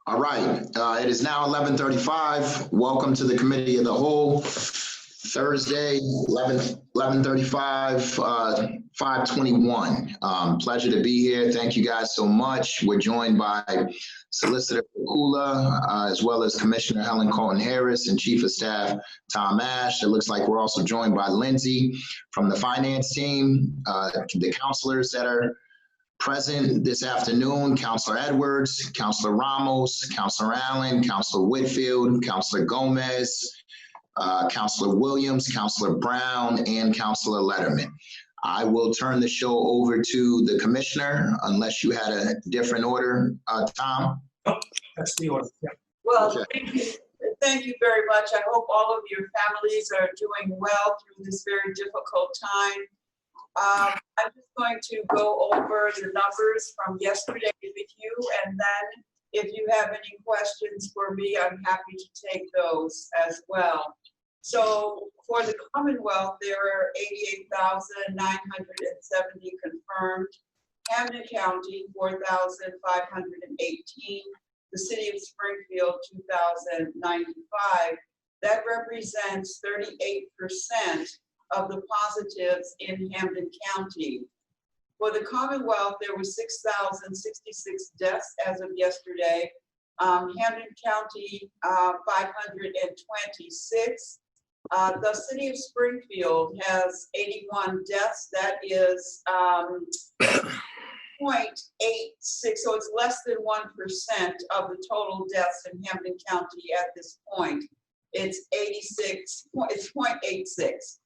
All right, it is now 11:35. Welcome to the Committee of the Whole. Thursday, 11:35, 5:21. Pleasure to be here. Thank you guys so much. We're joined by Solicitor Kula, as well as Commissioner Helen Colton Harris and Chief of Staff Tom Ash. It looks like we're also joined by Lindsay from the finance team, the counselors that are present this afternoon: Councilor Edwards, Councilor Ramos, Councilor Allen, Councilor Whitfield, Councilor Gomez, Councilor Williams, Councilor Brown, and Councilor Letterman. I will turn the show over to the commissioner, unless you had a different order, Tom. Oh, that's the order. Yeah. Well, Okay. thank you very much. I hope all of your families are doing well through this very difficult time. I'm just going to go over the numbers from yesterday with you, and then if you have any questions for me, I'm happy to take those as well. So for the Commonwealth, there are 88,970 confirmed. Hampden County, 4,518. The city of Springfield, 2,095. That represents 38% of the positives in Hampden County. For the Commonwealth, there were 6,066 deaths as of yesterday. Hampden County, 526. The city of Springfield has 81 deaths. That is 0.86, so it's less than 1% of the total deaths in Hampden County at this point. It's 0.86.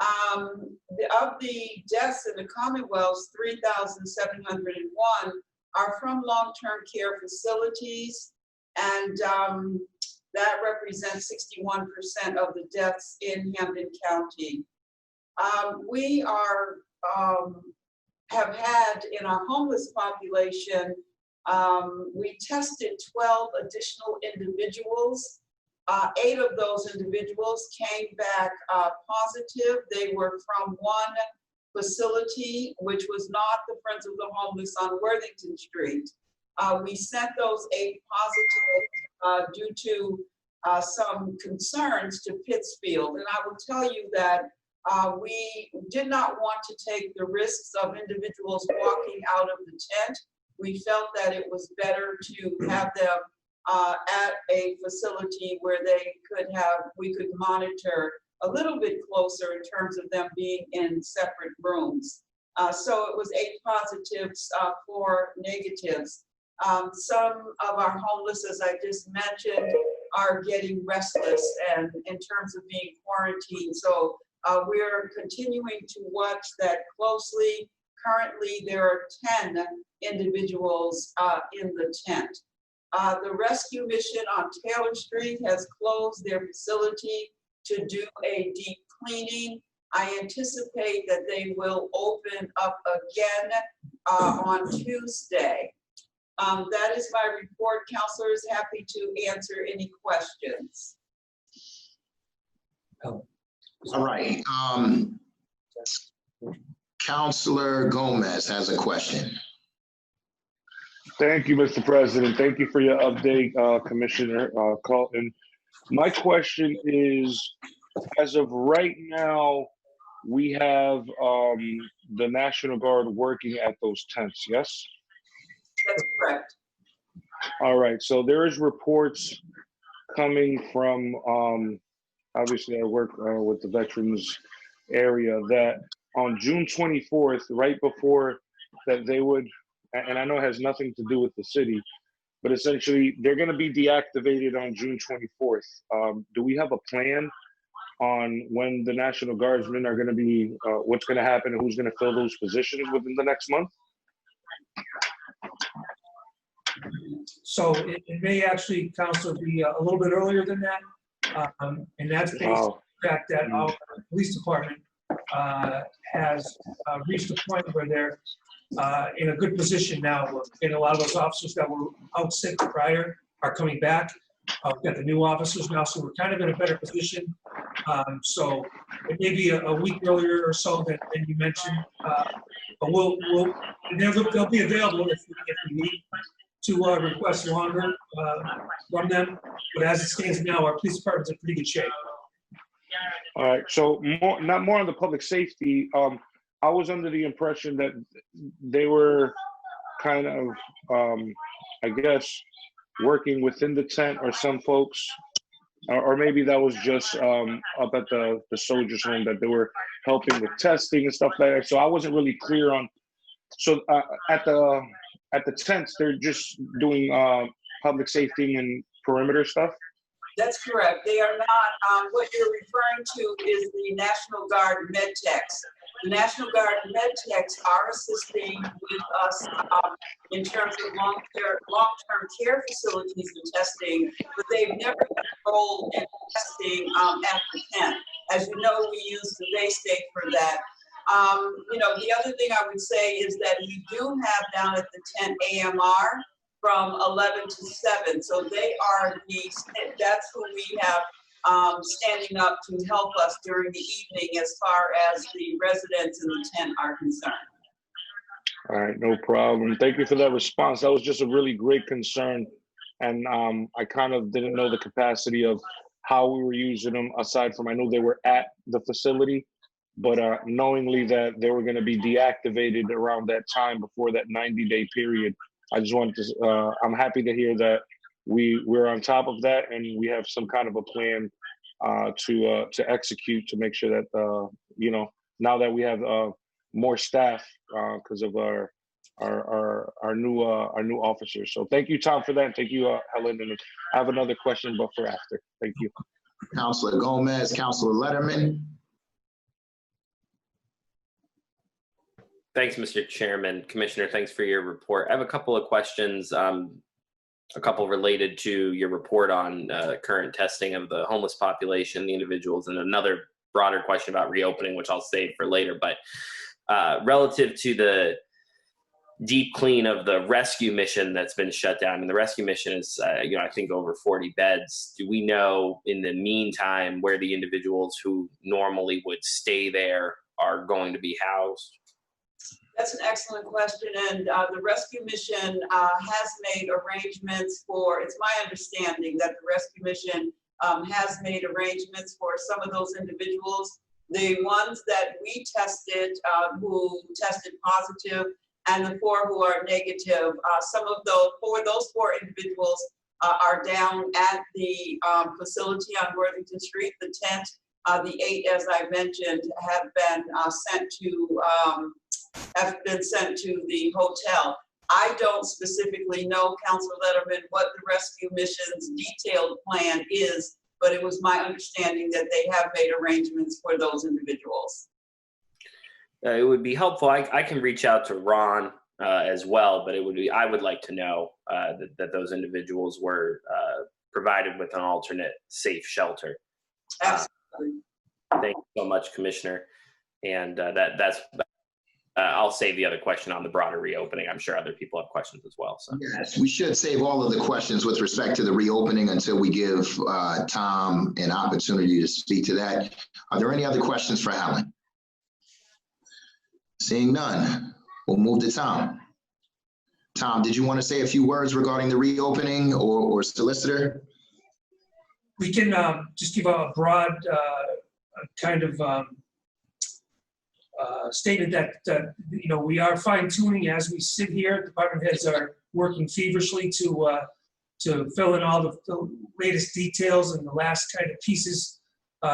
Of the deaths in the Commonwealth, 3,701 are from long-term care facilities, and that represents 61% of the deaths in Hampden County. We have had in our homeless population, we tested 12 additional individuals. 8 of those individuals came back positive. They were from one facility, which was not the Friends of the Homeless on Worthington Street. We sent those 8 positive due to some concerns to Pittsfield. And I will tell you that we did not want to take the risks of individuals walking out of the tent. We felt that it was better to have them at a facility where we could monitor a little bit closer in terms of them being in separate rooms. So it was 8 positives, 4 negatives. Some of our homeless, as I just mentioned, are getting restless and in terms of being quarantined. So we're continuing to watch that closely. Currently, there are 10 individuals in the tent. The rescue mission on Taylor Street has closed their facility to do a deep cleaning. I anticipate that they will open up again on Tuesday. That is my report. Counselors, happy to answer any questions. All right. Councilor Gomez has a question. Thank you, Mr. President. Thank you for your update, Commissioner Colton. My question is, as of right now, we have the National Guard working at those tents, yes? That's correct. All right, so there is reports coming from, obviously I work with the veterans area, that on June 24th, right before that they would, and I know it has nothing to do with the city, but essentially they're going to be deactivated on June 24th. Do we have a plan on when the National Guardsmen are going to be, what's going to happen and who's going to fill those positions within the next month? So it may actually, Council, be a little bit earlier than that. And that's based on the fact that our police department has reached a point where they're in a good position now. And a lot of those officers that were out sick prior are coming back. We've got the new officers now, so we're kind of in a better position. So it may be a week earlier or so than you mentioned, but they'll be available if we need. to request longer from them. But as it stands now, our police department's in pretty good shape. All right. So more on the public safety. I was under the impression that they were kind of, I guess, working within the tent, or some folks, or maybe that was just up at the soldiers' home, that they were helping with testing and stuff like that. So I wasn't really clear on. So at the tents, they're just doing public safety and perimeter stuff. That's correct. They are not, what you're referring to is the National Guard MedTechs. The National Guard MedTechs are assisting with us in terms of long-term care facilities and testing, but they've never had a role in testing at the tent. As you know, we use the Bay State for that. You know, the other thing I would say is that we do have down at the tent AMR from 11 to 7. So they are that's who we have standing up to help us during the evening as far as the residents in the tent are concerned. All right, no problem. Thank you for that response. That was just a really great concern. And I kind of didn't know the capacity of how we were using them, aside from I know they were at the facility, but knowingly that they were going to be deactivated around that time before that 90-day period. I just wanted to, I'm happy to hear that we're on top of that, and we have some kind of a plan to execute to make sure that, you know, now that we have more staff because of our new officers. So thank you, Tom, for that. And thank you, Helen. And I have another question, but for after. Thank you. Councilor Gomez, Councilor Letterman. Thanks, Mr. Chairman. Commissioner, thanks for your report. I have a couple of questions, a couple related to your report on current testing of the homeless population, the individuals, and another broader question about reopening, which I'll save for later. But relative to the deep clean of the rescue mission that's been shut down, and the rescue mission is, you know, I think over 40 beds. Do we know in the meantime where the individuals who normally would stay there are going to be housed? That's an excellent question, and the rescue mission has made arrangements for, it's my understanding that the rescue mission has made arrangements for some of those individuals. The ones that we tested, who tested positive, and the 4 who are negative, some of those 4 individuals are down at the facility on Worthington Street, the tent. The 8, as I mentioned, have been sent to the hotel. I don't specifically know, Councilor Letterman, what the rescue mission's detailed plan is, but it was my understanding that they have made arrangements for those individuals. It would be helpful. I can reach out to Ron as well, but I would like to know that those individuals were provided with an alternate safe shelter. Absolutely. Thank you so much, Commissioner. And that's I'll save the other question on the broader reopening. I'm sure other people have questions as well. So. Yes, we should save all of the questions with respect to the reopening until we give Tom an opportunity to speak to that. Are there any other questions for Helen? Seeing none, we'll move to Tom. Tom, did you want to say a few words regarding the reopening or solicitor? We can just give a broad kind of stated that you know, we are fine-tuning as we sit here. Department heads are working feverishly to fill in all the latest details and the last kind of pieces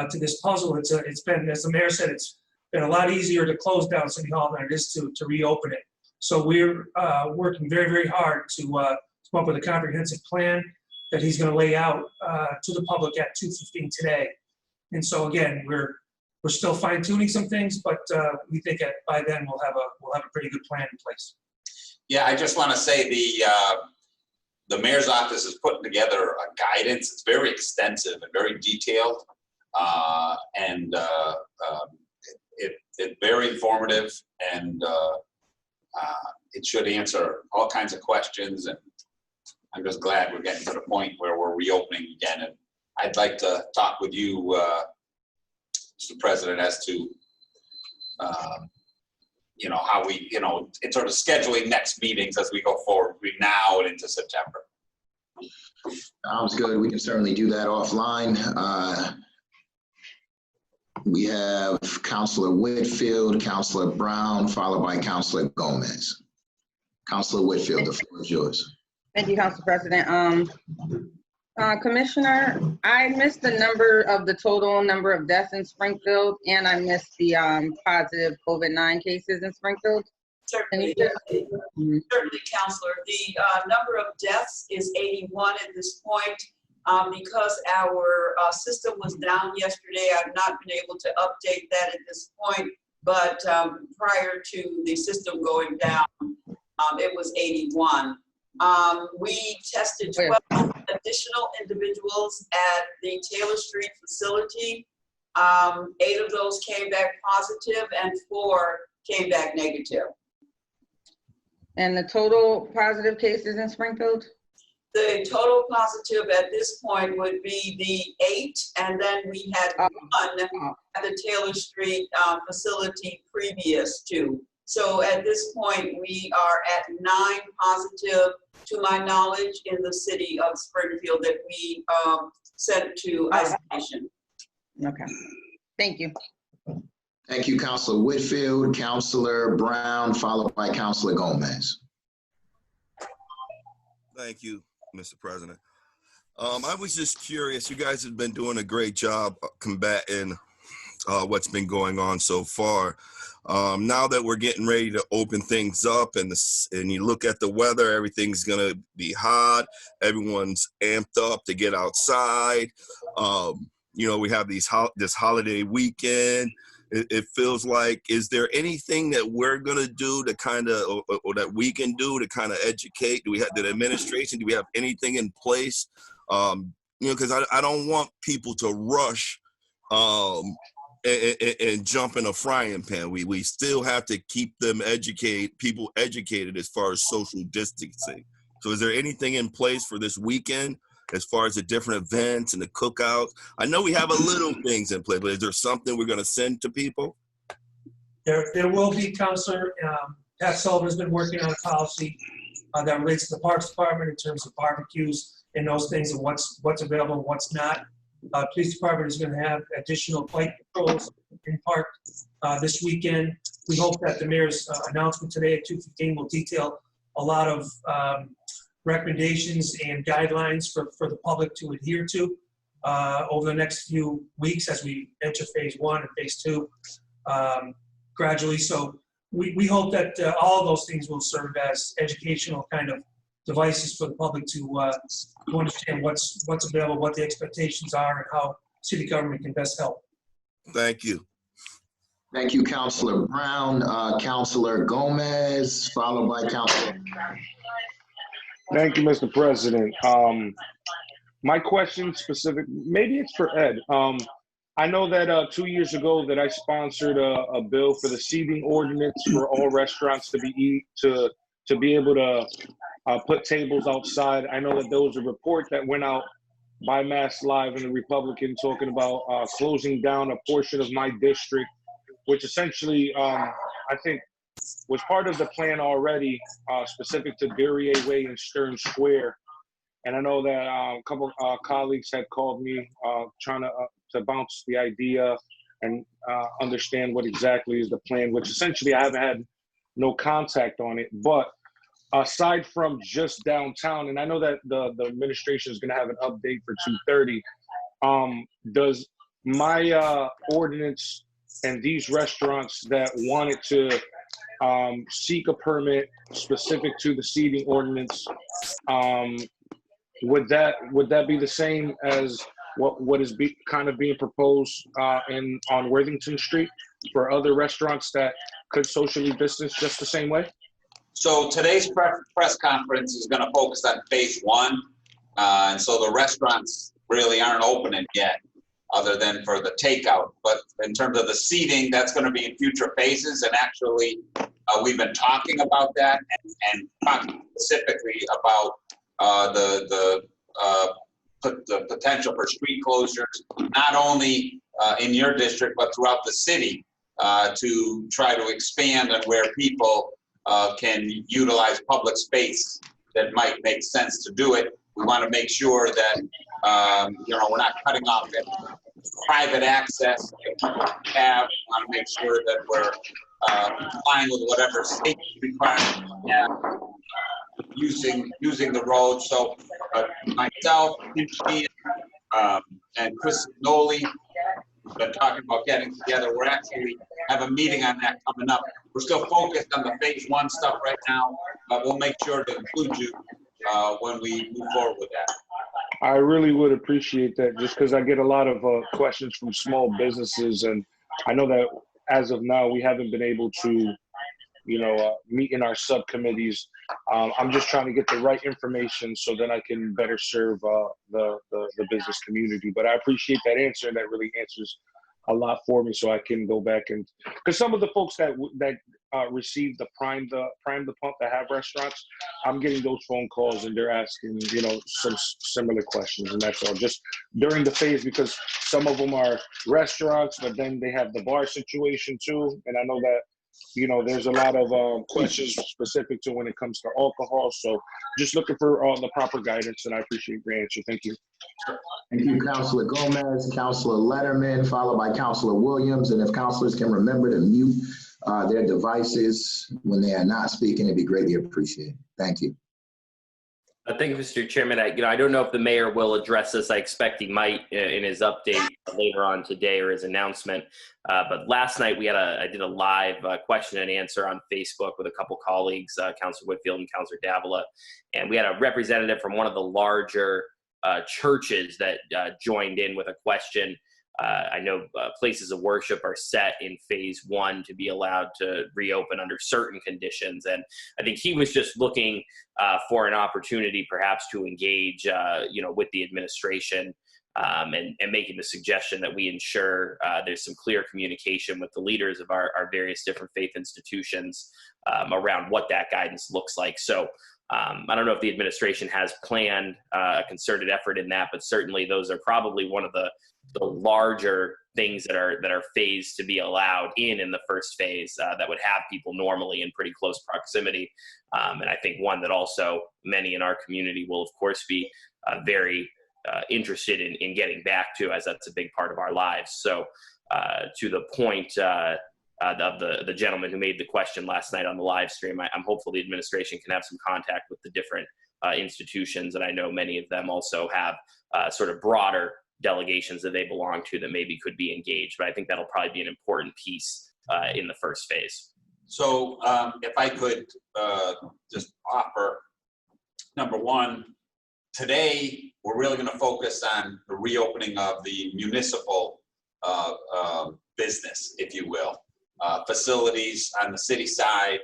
to this puzzle. It's been, as the mayor said, it's been a lot easier to close down City Hall than it is to reopen it. So we're working very, very hard to come up with a comprehensive plan that he's going to lay out to the public at 2:15 today. And so again, we're still fine tuning some things, but we think by then we'll have a pretty good plan in place. Yeah, I just want to say the mayor's office is putting together a guidance. It's very extensive and very detailed, and it's very informative, and it should answer all kinds of questions. And I'm just glad we're getting to the point where we're reopening again. And I'd like to talk with you, Mr. President, as to you know, how we, you know, it's sort of scheduling next meetings as we go forward between now and into September. Sounds good. We can certainly do that offline. We have Councilor Whitfield, Councilor Brown, followed by Councilor Gomez. Councilor Whitfield, the floor is yours. Thank you, Council President. Commissioner, I missed the total number of deaths in Springfield, and I missed the positive COVID-19 cases in Springfield. Certainly, certainly, Councilor. The number of deaths is 81 at this point. Because our system was down yesterday, I've not been able to update that at this point, but prior to the system going down, it was 81. We tested 12 additional individuals at the Taylor Street facility. 8 of those came back positive and 4 came back negative. And the total positive cases in Springfield? The total positive at this point would be the 8, and then we had 1 at the Taylor Street facility previous to. So at this point, we are at 9 positive, to my knowledge, in the city of Springfield that we sent to isolation. Okay, thank you. Thank you, Councilor Whitfield. Councilor Brown, followed by Councilor Gomez. Thank you, Mr. President. I was just curious, you guys have been doing a great job combating what's been going on so far. Now that we're getting ready to open things up and you look at the weather, everything's gonna be hot. Everyone's amped up to get outside. You know, we have this holiday weekend. It feels like, is there anything that we're gonna do to kind of, or that we can do to kind of educate? Do we have the administration? Do we have anything in place? You know, because I don't want people to rush and jump in a frying pan. We still have to keep people educated as far as social distancing. So is there anything in place for this weekend as far as the different events and the cookouts? I know we have a little things in place, but is there something we're going to send to people? There will be, Councilor. Pat Sullivan's been working on a policy that relates to the Parks Department in terms of barbecues and those things, and what's available and what's not. Police Department is going to have additional flight patrols in park this weekend. We hope that the mayor's announcement today at 2:15 will detail a lot of recommendations and guidelines for the public to adhere to over the next few weeks as we enter phase 1 and phase 2 gradually. So we hope that all of those things will serve as educational kind of devices for the public to understand what's available, what the expectations are, and how city government can best help. Thank you. Thank you, Councilor Brown. Councilor Gomez, followed by Councilor. Thank you, Mr. President. My question specific, maybe it's for Ed. I know that 2 years ago that I sponsored a bill for the seating ordinance for all restaurants to be able to put tables outside. I know that there was a report that went out by Mass Live and the Republican talking about closing down a portion of my district, which essentially I think was part of the plan already, specific to Duryea Way and Stern Square. And I know that a couple colleagues had called me trying to bounce the idea and understand what exactly is the plan, which essentially I haven't had no contact on it. But aside from just downtown, and I know that the administration is going to have an update for 2:30, does my ordinance and these restaurants that wanted to seek a permit specific to the seating ordinance, would that be the same as what is kind of being proposed on Worthington Street for other restaurants that could socially distance just the same way? So today's press conference is going to focus on phase 1. And so the restaurants really aren't opening yet, other than for the takeout. But in terms of the seating, that's going to be in future phases. And actually, we've been talking about that and talking specifically about the potential for street closures, not only in your district, but throughout the city. to try to expand on where people can utilize public space that might make sense to do it. We want to make sure that we're not cutting off private access that people have. We want to make sure that we're complying with whatever state requirements we have using the road. So myself, Tim Sheehan, and Chris Noli have been talking about getting together. We're actually have a meeting on that coming up. We're still focused on the phase 1 stuff right now, but we'll make sure to include you when we move forward with that. I really would appreciate that, just because I get a lot of questions from small businesses, and I know that as of now we haven't been able to, meet in our subcommittees. I'm just trying to get the right information so that I can better serve the business community. But I appreciate that answer, and that really answers a lot for me, so I can go back and, because some of the folks that receive the prime the pump that have restaurants, I'm getting those phone calls and they're asking some similar questions, and that's all just during the phase, because some of them are restaurants, but then they have the bar situation too, and I know that there's a lot of questions specific to when it comes to alcohol. So just looking for all the proper guidance, and I appreciate your answer. Thank you. Thank you, Councilor Gomez, Councilor Letterman, followed by Councilor Williams. And if councilors can remember to mute their devices when they are not speaking, it'd be greatly appreciated. Thank you. Thank you, Mr. Chairman. I don't know if the mayor will address this. I expect he might in his update later on today, or his announcement. But last night I did a live question and answer on Facebook with a couple colleagues, Councilor Whitfield and Councilor Davila, and we had a representative from one of the larger churches that joined in with a question. I know places of worship are set in phase 1 to be allowed to reopen under certain conditions. And I think he was just looking for an opportunity perhaps to engage, with the administration and making the suggestion that we ensure there's some clear communication with the leaders of our various different faith institutions around what that guidance looks like. So I don't know if the administration has planned a concerted effort in that, but certainly those are probably one of the larger things that are phased to be allowed in the first phase that would have people normally in pretty close proximity. And I think one that also many in our community will, of course, be very interested in getting back to, as that's a big part of our lives. So to the point of the gentleman who made the question last night on the live stream, I'm hopeful the administration can have some contact with the different institutions. And I know many of them also have sort of broader delegations that they belong to that maybe could be engaged. But I think that'll probably be an important piece in the first phase. So if I could just offer, number one, today we're really going to focus on the reopening of the municipal business, if you will, facilities on the city side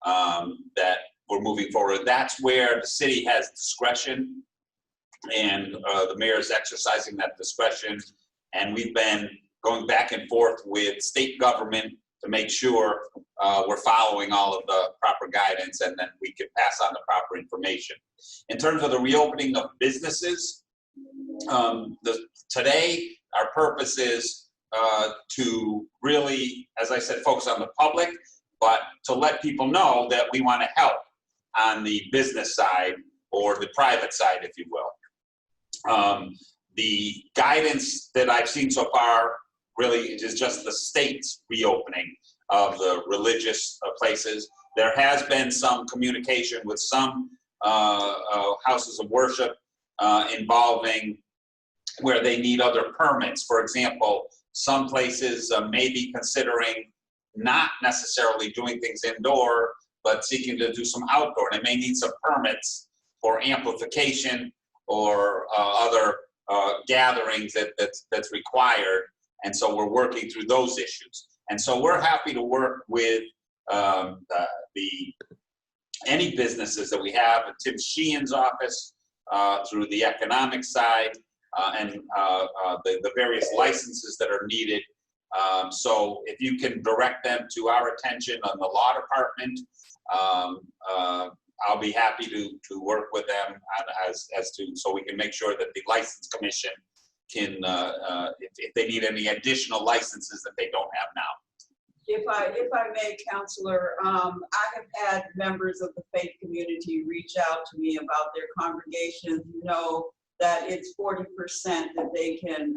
that we're moving forward. That's where the city has discretion, and the mayor is exercising that discretion. And we've been going back and forth with state government to make sure we're following all of the proper guidance, and then we can pass on the proper information. In terms of the reopening of businesses, today our purpose is to really, as I said, focus on the public, but to let people know that we want to help on the business side or the private side, if you will. The guidance that I've seen so far really is just the state's reopening of the religious places. There has been some communication with some houses of worship involving where they need other permits. For example, some places may be considering not necessarily doing things indoor, but seeking to do some outdoor. They may need some permits for amplification or other gatherings that's required. And so we're working through those issues. And so we're happy to work with any businesses that we have in Tim Sheehan's office through the economic side and the various licenses that are needed. So if you can direct them to our attention on the law department, I'll be happy to work with them so we can make sure that the license commission can, if they need any additional licenses that they don't have now. If I may, Counselor, I have had members of the faith community reach out to me about their congregations. You know that it's 40% that they can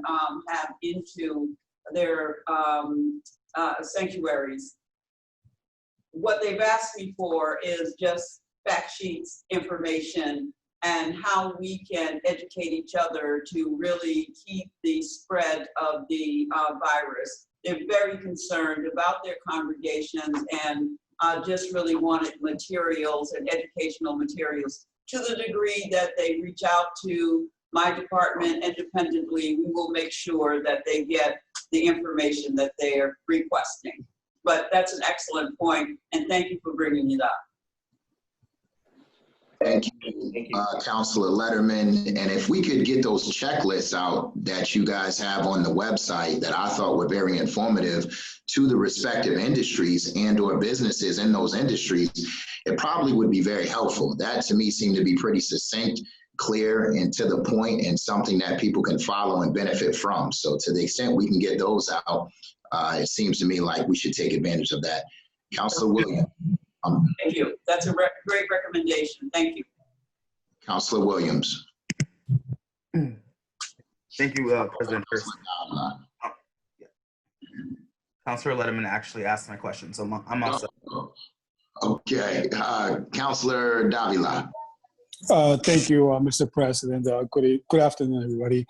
have into their sanctuaries. What they've asked me for is just fact sheets, information, and how we can educate each other to really keep the spread of the virus. They're very concerned about their congregations and just really wanted materials and educational materials. To the degree that they reach out to my department independently, we will make sure that they get the information that they are requesting. But that's an excellent point, and thank you for bringing it up. Thank you, Councilor Letterman. And if we could get those checklists out that you guys have on the website that I thought were very informative to the respective industries and or businesses in those industries, it probably would be very helpful. That to me seemed to be pretty succinct, clear, and to the point, and something that people can follow and benefit from. So to the extent we can get those out, it seems to me like we should take advantage of that. Councilor Williams. Thank you. That's a great recommendation. Thank you. Councilor Williams. Thank you, President Hurst. Councilor Letterman actually asked my question, so I'm all set. Okay. Councilor Davila. Thank you, Mr. President. Good afternoon, everybody.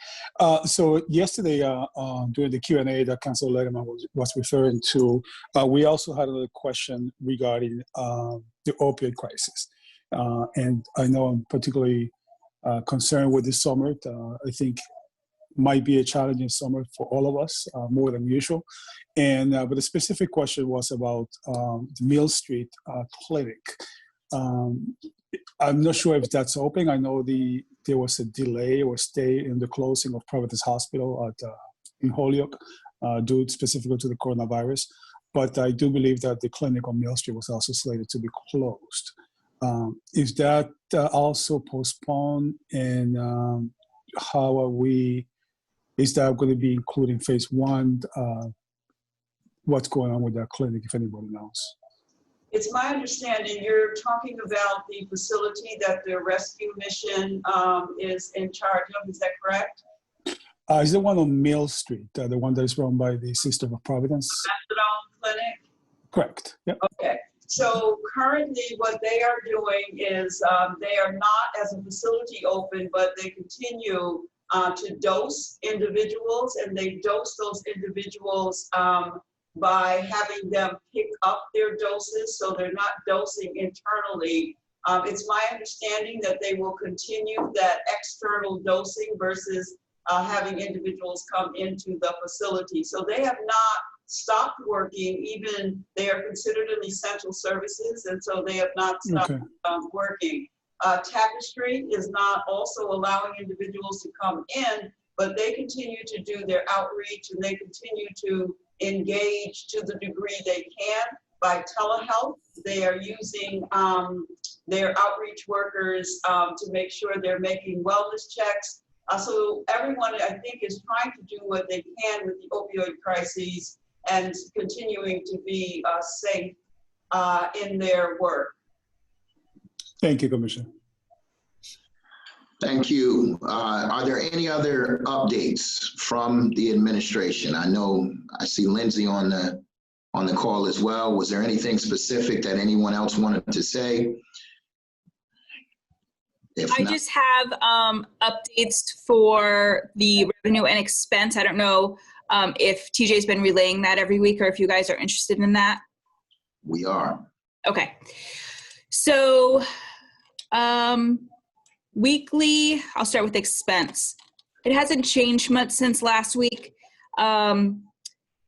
So yesterday, during the Q&A that Councilor Letterman was referring to, we also had another question regarding the opioid crisis. And I know I'm particularly concerned with this summer. I think might be a challenging summer for all of us, more than usual. And but the specific question was about the Mill Street Clinic. I'm not sure if that's open. I know there was a delay or stay in the closing of Providence Hospital in Holyoke due specifically to the coronavirus. But I do believe that the clinic on Mill Street was also slated to be closed. Is that also postponed? And how are we? Is that going to be including phase one? What's going on with that clinic, if anybody knows? It's my understanding you're talking about the facility that the rescue mission is in charge of. Is that correct? Is the one on Mill Street, the one that is run by the Sister of Providence? Methadone clinic? Correct. Yep. Okay. So currently what they are doing is they are not as a facility open, but they continue to dose individuals, and they dose those individuals by having them pick up their doses, so they're not dosing internally. It's my understanding that they will continue that external dosing versus having individuals come into the facility. So they have not stopped working, even they are considered an essential services, and so they have not stopped working. Tapestry is not also allowing individuals to come in, but they continue to do their outreach, and they continue to engage to the degree they can by telehealth. They are using their outreach workers to make sure they're making wellness checks. So everyone, I think, is trying to do what they can with the opioid crises and continuing to be safe in their work. Thank you, Commissioner. Thank you. Are there any other updates from the administration? I know I see Lindsay on the call as well. Was there anything specific that anyone else wanted to say? I just have updates for the revenue and expense. I don't know if TJ's been relaying that every week or if you guys are interested in that. We are. Okay. So weekly, I'll start with expense. It hasn't changed much since last week.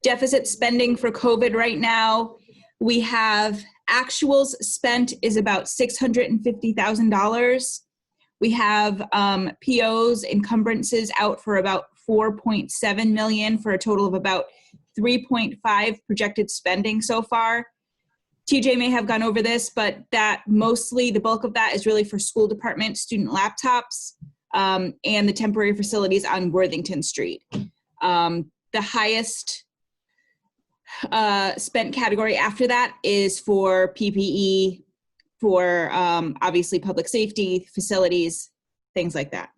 Deficit spending for COVID right now, we have actuals spent is about $650,000. We have POs, encumbrances out for about 4.7 million for a total of about 3.5 projected spending so far. TJ may have gone over this, but that mostly the bulk of that is really for school department student laptops and the temporary facilities on Worthington Street. The highest spent category after that is for PPE, for obviously public safety, facilities, things like that.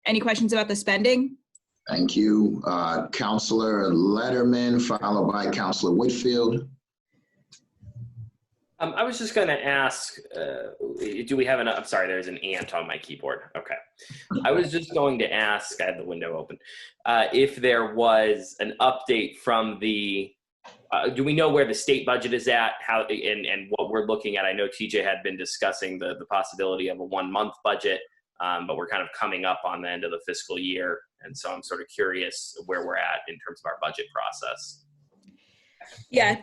Any questions about the spending? Thank you. Councilor Letterman, followed by Councilor Whitfield. I was just going to ask, do we have I'm sorry, there's an ant on my keyboard. Okay. I was just going to ask, I had the window open, if there was an update from the, do we know where the state budget is at, how, and what we're looking at? I know TJ had been discussing the possibility of a 1-month budget, but we're kind of coming up on the end of the fiscal year. And so I'm sort of curious where we're at in terms of our budget process. Yeah.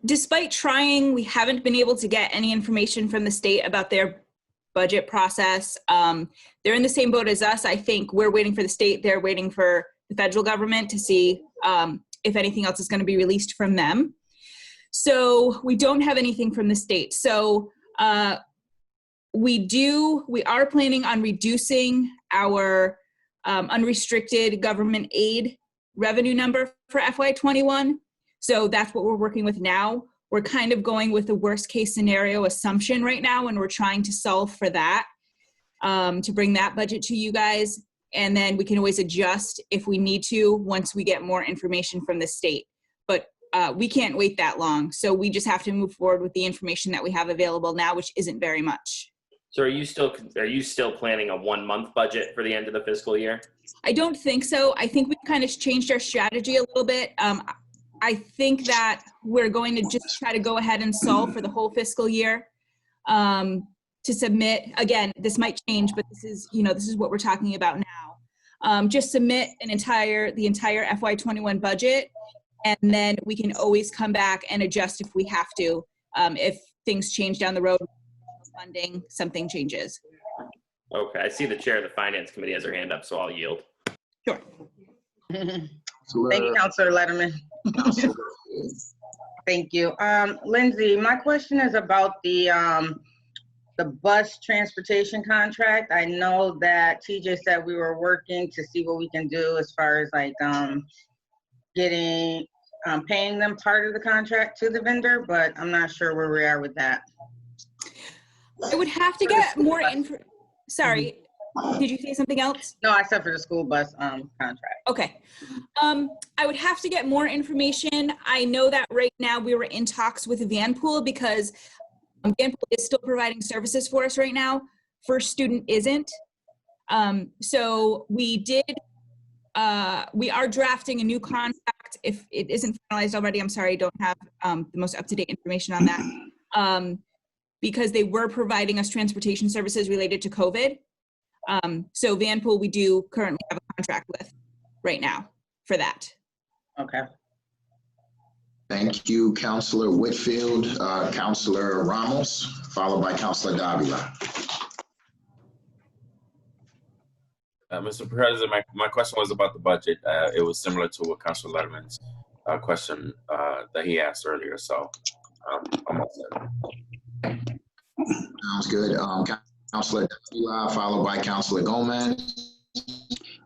Despite trying, we haven't been able to get any information from the state about their budget process. They're in the same boat as us. I think we're waiting for the state. They're waiting for the federal government to see if anything else is going to be released from them. So we don't have anything from the state. So we are planning on reducing our unrestricted government aid revenue number for FY21. So that's what we're working with now. We're kind of going with the worst case scenario assumption right now, and we're trying to solve for that to bring that budget to you guys. And then we can always adjust if we need to once we get more information from the state. But we can't wait that long. So we just have to move forward with the information that we have available now, which isn't very much. So are you still planning a 1-month budget for the end of the fiscal year? I don't think so. I think we kind of changed our strategy a little bit. I think that we're going to just try to go ahead and solve for the whole fiscal year to submit. Again, this might change, but this is what we're talking about now. Just submit the entire FY21 budget, and then we can always come back and adjust if we have to. If things change down the road, funding, something changes. Okay, I see the chair of the finance committee has her hand up, so I'll yield. Sure. Thank you, Councilor Letterman. Thank you. Lindsay, my question is about the bus transportation contract. I know that TJ said we were working to see what we can do as far as like paying them part of the contract to the vendor, but I'm not sure where we are with that. I would have to get more info. Sorry, did you say something else? No, I said for the school bus contract. Okay. I would have to get more information. I know that right now we were in talks with Vanpool because Vanpool is still providing services for us right now. First Student isn't. So we are drafting a new contract. If it isn't finalized already, I'm sorry, I don't have the most up-to-date information on that. Because they were providing us transportation services related to COVID. So Vanpool, we do currently have a contract with right now for that. Okay. Thank you, Councilor Whitfield. Councilor Ramos, followed by Councilor Davila. Mr. President, my question was about the budget. It was similar to what Councilor Letterman's question that he asked earlier. So I'm all set. Sounds good. Councilor Davila, followed by Councilor Gomez.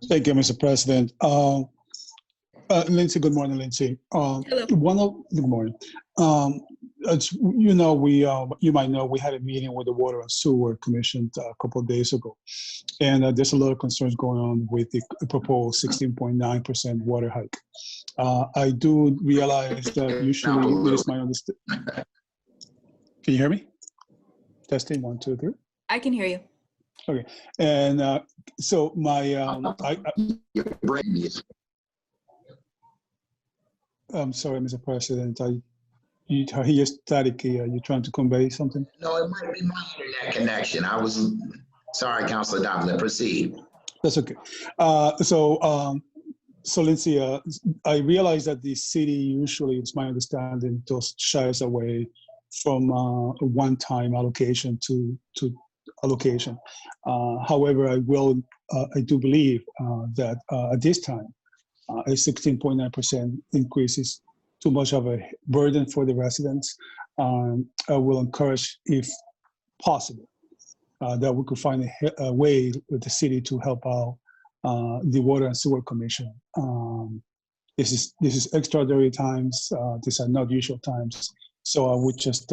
Thank you, Mr. President. Lindsay, good morning, Lindsay. Hello. Good morning. As you know, you might know we had a meeting with the Water and Sewer Commission a couple of days ago, and there's a lot of concerns going on with the proposed 16.9% water hike. I do realize that usually it is my understanding. Can you hear me? Testing 1, 2, 3. I can hear you. Okay, and so my I'm sorry, Mr. President. You hear static. Are you trying to convey something? No, it might be my internet connection. I was sorry, Councilor Davila. Proceed. That's okay. So Lindsay, I realize that the city usually, it's my understanding, just shies away from a one-time allocation to allocation. However, I do believe that at this time, a 16.9% increase is too much of a burden for the residents. I will encourage, if possible, that we could find a way with the city to help out the Water and Sewer Commission this is extraordinary times. These are not usual times. So I would just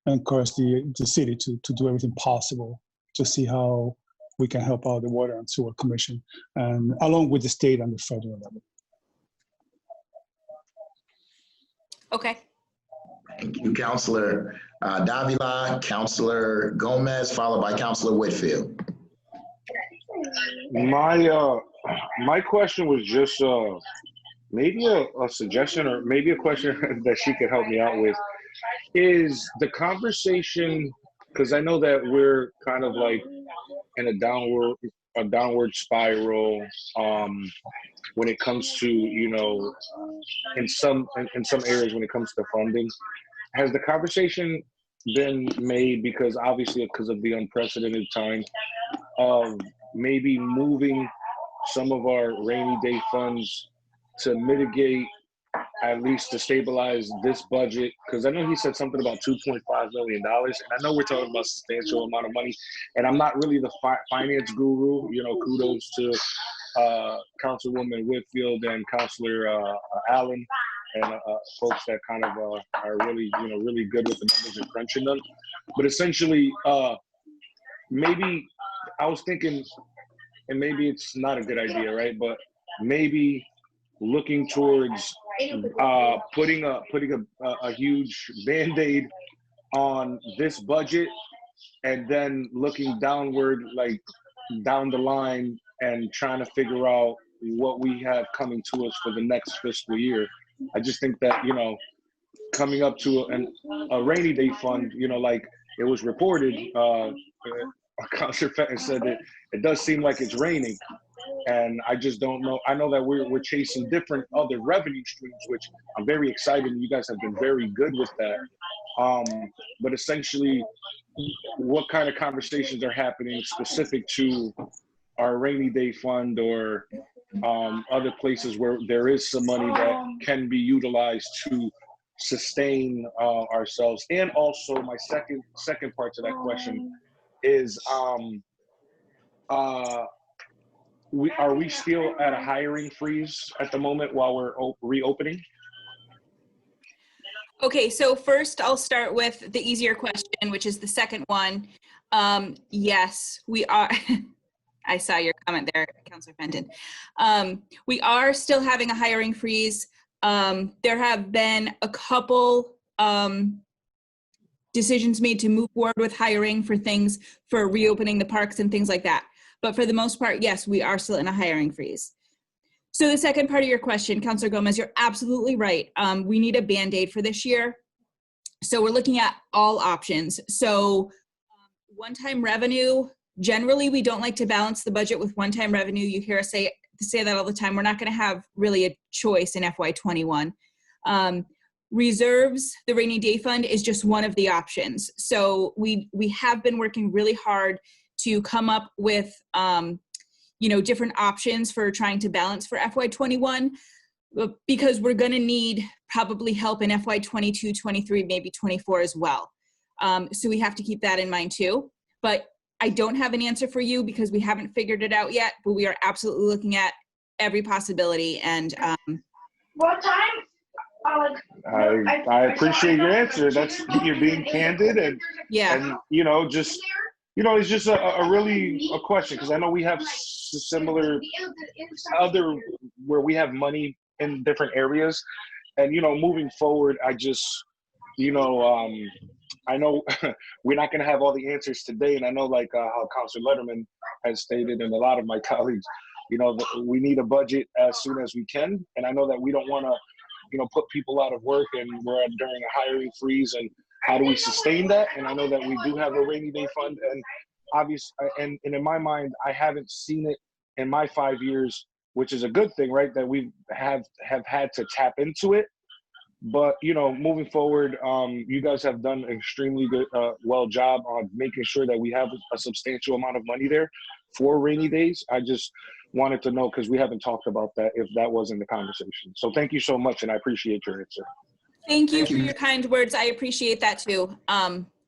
encourage the city to do everything possible to see how we can help out the Water and Sewer Commission, and along with the state and the federal level. Okay. Thank you, Councilor Davila, Councilor Gomez, followed by Councilor Whitfield. My question was just maybe a suggestion, or maybe a question that she could help me out with, is the conversation, because I know that we're kind of like in a downward spiral when it comes to, you know, in some areas when it comes to funding. Has the conversation been made, because obviously because of the unprecedented time, of maybe moving some of our rainy day funds to mitigate, at least to stabilize this budget? Because I know he said something about $2.5 million, and I know we're talking about a substantial amount of money, and I'm not really the finance guru. You know, kudos to Councilwoman Whitfield and Councilor Allen, and folks that kind of are really, you know, really good with the numbers and crunching them. But essentially, maybe I was thinking, and maybe it's not a good idea, right? But maybe looking towards putting a huge Band-Aid on this budget, and then looking downward, like down the line, and trying to figure out what we have coming to us for the next fiscal year. I just think that, you know, coming up to a rainy day fund, you know, like it was reported, Councilor Fenton said that it does seem like it's raining, and I just don't know. I know that we're chasing different other revenue streams, which I'm very excited, and you guys have been very good with that. But essentially, what kind of conversations are happening specific to our rainy day fund, or other places where there is some money that can be utilized to sustain ourselves? And also, my second part to that question is, are we still at a hiring freeze at the moment while we're reopening? Okay, so first I'll start with the easier question, which is the second one. Yes, we are. I saw your comment there, Councilor Fenton. We are still having a hiring freeze. There have been a couple decisions made to move forward with hiring for things, for reopening the parks and things like that. But for the most part, yes, we are still in a hiring freeze. So the second part of your question, Councilor Gomez, you're absolutely right. We need a Band-Aid for this year. So we're looking at all options. So one-time revenue, generally we don't like to balance the budget with one-time revenue. You hear us say that all the time. We're not going to have really a choice in FY21. Reserves, the rainy day fund, is just one of the options. So we have been working really hard to come up with different options for trying to balance for FY21, because we're going to need probably help in FY22, 23, maybe 24 as well. So we have to keep that in mind too. But I don't have an answer for you because we haven't figured it out yet, but we are absolutely looking at every possibility. And what time? I appreciate your answer. That's, you're being candid, and it's just a really a question, because I know we have similar other where we have money in different areas, and moving forward, I just I know we're not going to have all the answers today, and I know like how Councilor Letterman has stated, and a lot of my colleagues, we need a budget as soon as we can, and I know that we don't want to put people out of work, and we're during a hiring freeze, and how do we sustain that? And I know that we do have a rainy day fund, and obviously, and in my mind, I haven't seen it in my 5 years, which is a good thing, right? That we have had to tap into it. But moving forward, you guys have done an extremely good, job on making sure that we have a substantial amount of money there for rainy days. I just wanted to know, because we haven't talked about that, if that was in the conversation. So thank you so much, and I appreciate your answer. Thank you for your kind words. I appreciate that too.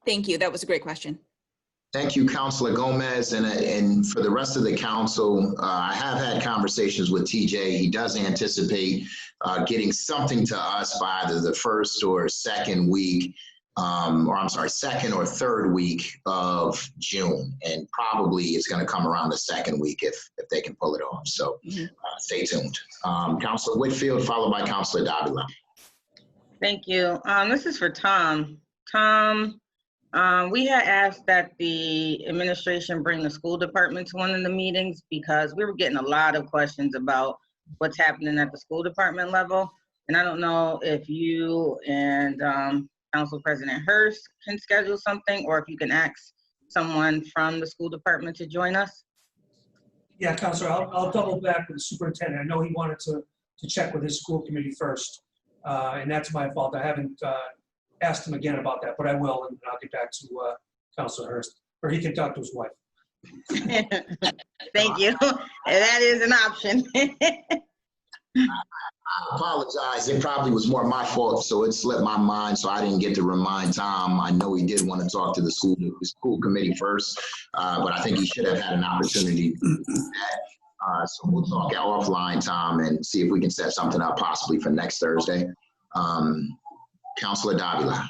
Thank you. That was a great question. Thank you, Councilor Gomez. And for the rest of the council, I have had conversations with TJ. He does anticipate getting something to us by either the first or second week, second or third week of June. And probably it's going to come around the second week if they can pull it off. So stay tuned. Councilor Whitfield, followed by Councilor Davila. Thank you. This is for Tom. Tom, we had asked that the administration bring the school department to one of the meetings because we were getting a lot of questions about what's happening at the school department level. And I don't know if you and Council President Hurst can schedule something, or if you can ask someone from the school department to join us. Yeah, Counselor, I'll double back with the superintendent. I know he wanted to check with his school committee first, and that's my fault. I haven't asked him again about that, but I will, and I'll get back to Councilor Hurst, or he can talk to his wife. Thank you. That is an option. I apologize. It probably was more my fault, so it slipped my mind, so I didn't get to remind Tom. I know he did want to talk to the school committee first, but I think he should have had an opportunity to do that. So we'll talk offline, Tom, and see if we can set something up possibly for next Thursday. Councilor Davila.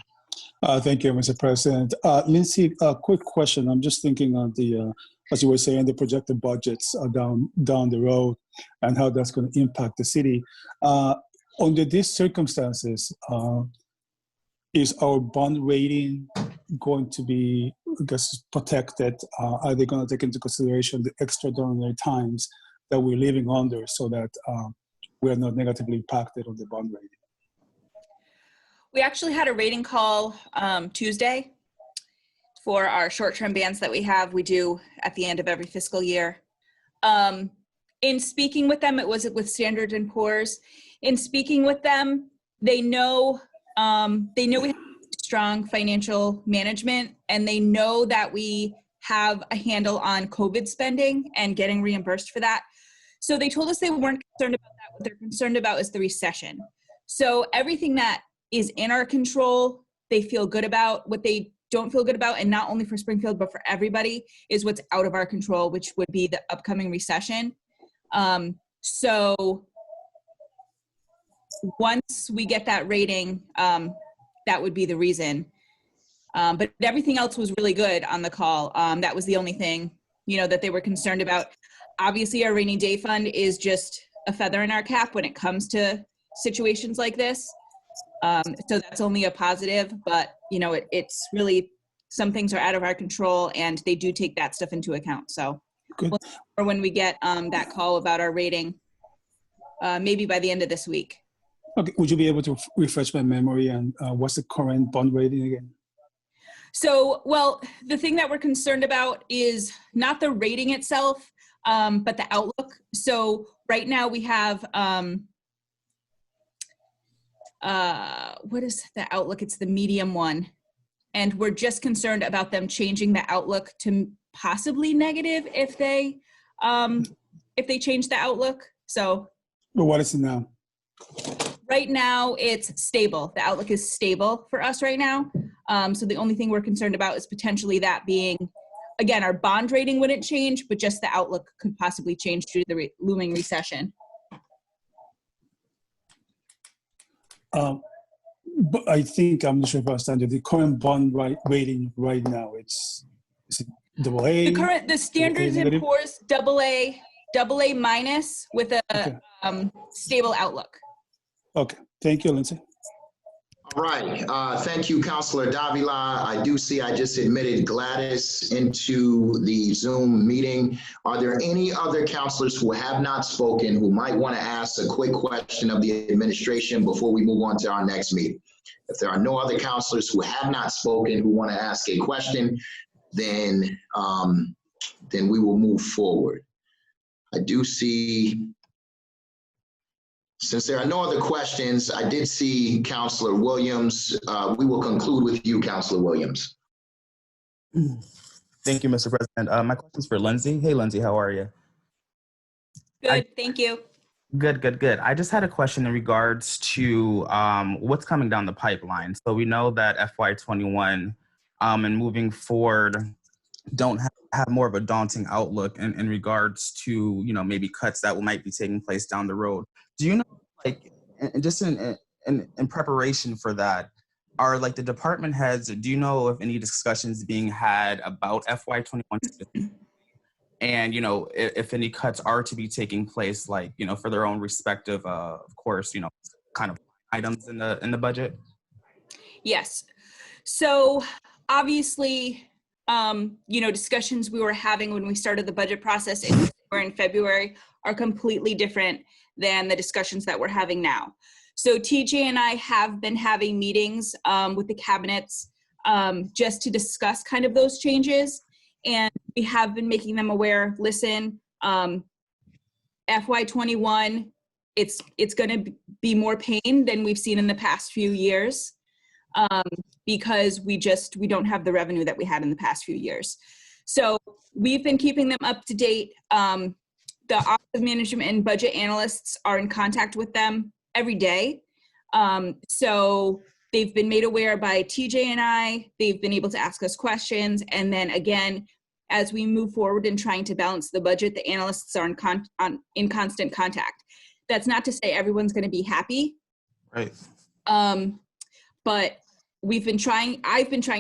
Thank you, Mr. President. Lindsay, a quick question. I'm just thinking of the, as you were saying, the projected budgets down the road and how that's going to impact the city. Under these circumstances, is our bond rating going to be, I guess, protected? Are they going to take into consideration the extraordinary times that we're living under so that we are not negatively impacted on the bond rating? We actually had a rating call Tuesday for our short-term bans that we do at the end of every fiscal year. In speaking with them, it was with Standard & Poor's. In speaking with them, they know we have strong financial management, and they know that we have a handle on COVID spending and getting reimbursed for that. So they told us they weren't concerned about that. What they're concerned about is the recession. So everything that is in our control, they feel good about. What they don't feel good about, and not only for Springfield, but for everybody, is what's out of our control, which would be the upcoming recession. So once we get that rating, that would be the reason. But everything else was really good on the call. That was the only thing, that they were concerned about. Obviously, our rainy day fund is just a feather in our cap when it comes to situations like this. So that's only a positive, but it's really, some things are out of our control, and they do take that stuff into account. So or when we get that call about our rating, maybe by the end of this week. Okay, would you be able to refresh my memory and what's the current bond rating again? So, well, the thing that we're concerned about is not the rating itself, but the outlook. So right now we have, what is the outlook? It's the medium one. And we're just concerned about them changing the outlook to possibly negative if they change the outlook. So. But what is it now? Right now it's stable. The outlook is stable for us right now. So the only thing we're concerned about is potentially that being, again, our bond rating wouldn't change, but just the outlook could possibly change due to the looming recession. But I think, I'm not sure if I understand it, the current bond rating right now, is it AA? The Standard & Poor's AA minus with a stable outlook. Okay, thank you, Lindsay. All right, thank you, Councilor Davila. I do see I just admitted Gladys into the Zoom meeting. Are there any other councilors who have not spoken who might want to ask a quick question of the administration before we move on to our next meeting? If there are no other councilors who have not spoken who want to ask a question, then we will move forward. I do see, since there are no other questions, I did see Councilor Williams. We will conclude with you, Councilor Williams. Thank you, Mr. President. My question is for Lindsay. Hey, Lindsay, how are you? Good, thank you. Good. I just had a question in regards to what's coming down the pipeline. So we know that FY21 and moving forward, don't have more of a daunting outlook in regards to, you know, maybe cuts that might be taking place down the road. Do you know, like, and just in preparation for that, are like the department heads, do you know of any discussions being had about FY21? And, you know, if any cuts are to be taking place, like, you know, for their own respective, of course, you know, kind of items in the budget? Yes. So obviously, you know, discussions we were having when we started the budget process in February are completely different than the discussions that we're having now. So TJ and I have been having meetings with the cabinets just to discuss kind of those changes. And we have been making them aware, listen, FY21, it's going to be more pain than we've seen in the past few years because we don't have the revenue that we had in the past few years. So we've been keeping them up to date. The Office of Management and Budget analysts are in contact with them every day. So they've been made aware by TJ and I. They've been able to ask us questions. And then again, as we move forward in trying to balance the budget, the analysts are in constant contact. That's not to say everyone's going to be happy. Right. But I've been trying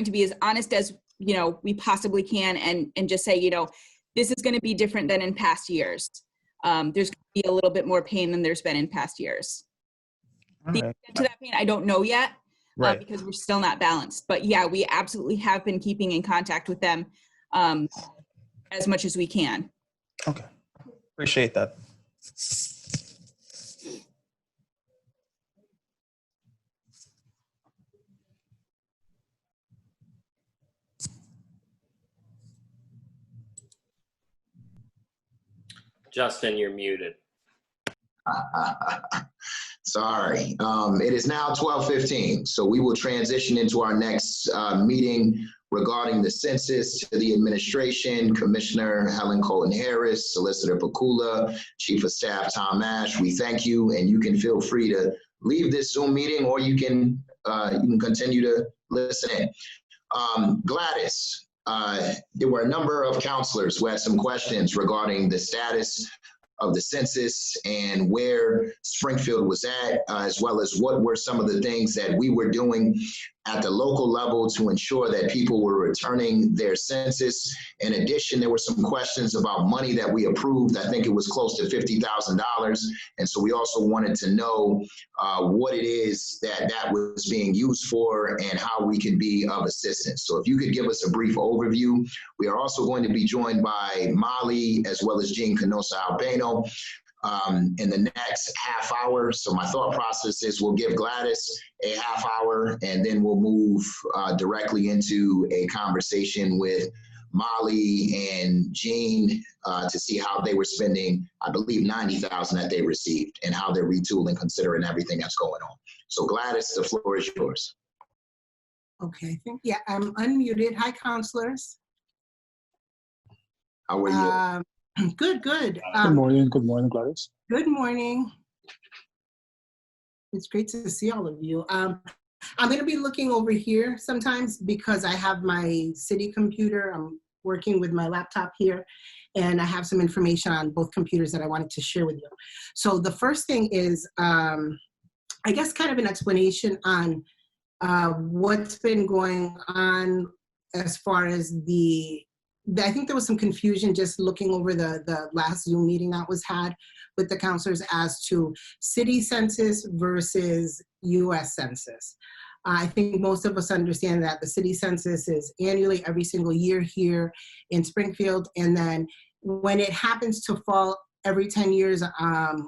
to be as honest as, you know, we possibly can and just say, you know, this is going to be different than in past years. There's going to be a little bit more pain than there's been in past years. The extent to that pain, I don't know yet, right, because we're still not balanced. But yeah, we absolutely have been keeping in contact with them as much as we can. Okay, appreciate that. Justin, you're muted. Sorry. It is now 12:15, so we will transition into our next meeting regarding the census to the administration. Commissioner Helen Colton Harris, Solicitor Pakula, Chief of Staff Tom Ash, we thank you, and you can feel free to leave this Zoom meeting or you can continue to listen in. Gladys, there were a number of counselors who had some questions regarding the status of the census and where Springfield was at, as well as what were some of the things that we were doing at the local level to ensure that people were returning their census. In addition, there were some questions about money that we approved. I think it was close to $50,000. And so we also wanted to know what it is that was being used for and how we can be of assistance. So if you could give us a brief overview. We are also going to be joined by Molly as well as Jean Canosa Albano in the next half hour. So my thought process is we'll give Gladys a half hour and then we'll move directly into a conversation with Molly and Jean to see how they were spending, I believe, $90,000 that they received and how they're retooling considering everything that's going on. So Gladys, the floor is yours. Okay, yeah, I'm unmuted. Hi, counselors. How are you? Good. Good morning, Gladys. Good morning. It's great to see all of you. I'm going to be looking over here sometimes because I have my city computer. I'm working with my laptop here, and I have some information on both computers that I wanted to share with you. So the first thing is, I guess, kind of an explanation on what's been going on as far as I think there was some confusion just looking over the last Zoom meeting that was had with the counselors as to city census versus US census. I think most of us understand that the city census is annually every single year here in Springfield. And then when it happens to fall every 10 years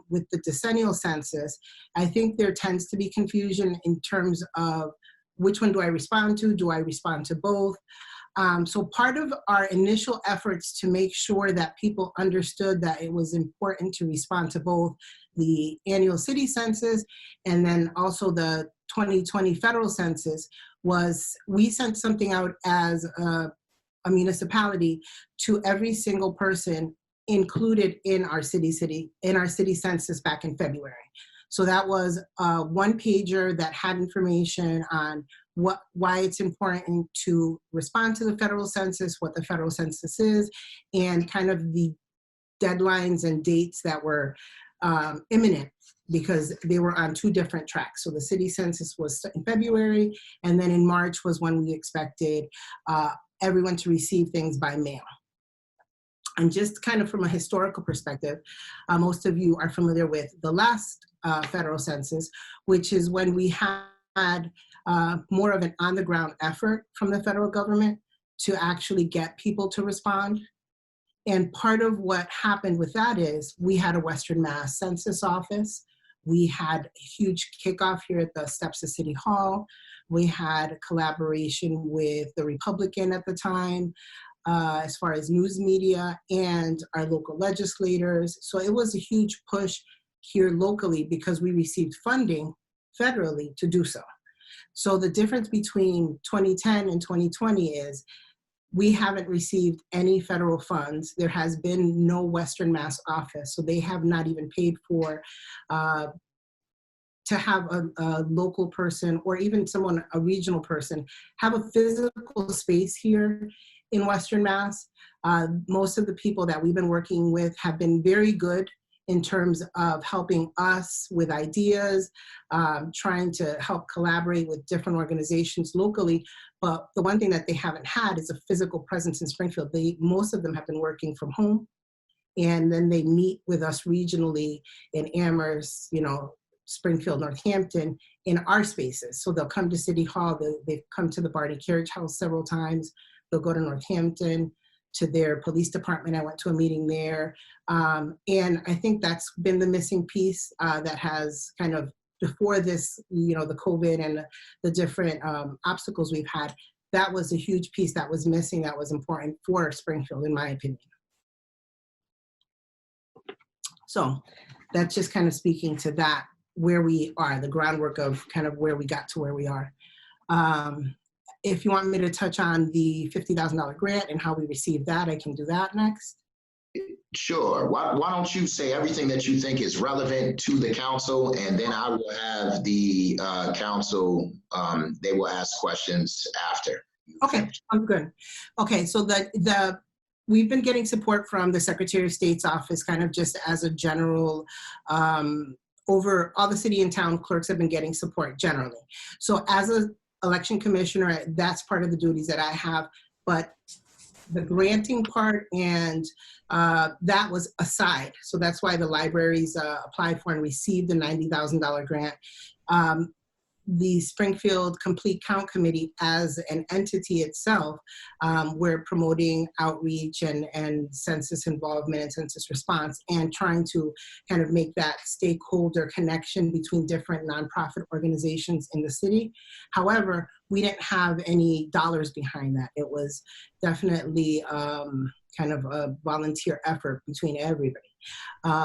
with the decennial census, I think there tends to be confusion in terms of which one do I respond to? Do I respond to both? So part of our initial efforts to make sure that people understood that it was important to respond to both the annual city census and then also the 2020 federal census was we sent something out as a municipality to every single person included in our city census back in February. So that was a one pager that had information on why it's important to respond to the federal census, what the federal census is, and kind of the deadlines and dates that were imminent, because they were on two different tracks. So the city census was in February, and then in March was when we expected everyone to receive things by mail. And just kind of from a historical perspective, most of you are familiar with the last federal census, which is when we had more of an on-the-ground effort from the federal government to actually get people to respond. And part of what happened with that is we had a Western Mass Census Office. We had a huge kickoff here at the steps of City Hall. We had a collaboration with the Republican at the time, as far as news media and our local legislators. So it was a huge push here locally because we received funding federally to do so. So the difference between 2010 and 2020 is we haven't received any federal funds. There has been no Western Mass office, so they have not even paid for to have a local person or even someone, a regional person, have a physical space here in Western Mass. Most of the people that we've been working with have been very good in terms of helping us with ideas, trying to help collaborate with different organizations locally. But the one thing that they haven't had is a physical presence in Springfield. Most of them have been working from home, and then they meet with us regionally in Amherst, Springfield, Northampton, in our spaces. So they'll come to City Hall, they've come to the Barney Carriage House several times. They'll go to Northampton, to their police department. I went to a meeting there. And I think that's been the missing piece that has kind of, before this, the COVID and the different obstacles we've had, that was a huge piece that was missing, that was important for Springfield, in my opinion. So that's just kind of speaking to that, where we are, the groundwork of kind of where we got to where we are. If you want me to touch on the $50,000 grant and how we received that, I can do that next. Sure. Why don't you say everything that you think is relevant to the council, and then I will have the council, they will ask questions after. Okay, I'm good. Okay, so we've been getting support from the Secretary of State's office, kind of just as a general, over all the city and town clerks have been getting support generally. So as an election commissioner, that's part of the duties that I have, but the granting part and that was aside. So that's why the libraries applied for and received the $90,000 grant. The Springfield Complete Count Committee as an entity itself, we're promoting outreach and census involvement and census response, and trying to kind of make that stakeholder connection between different nonprofit organizations in the city. However, we didn't have any dollars behind that. It was definitely kind of a volunteer effort between everybody.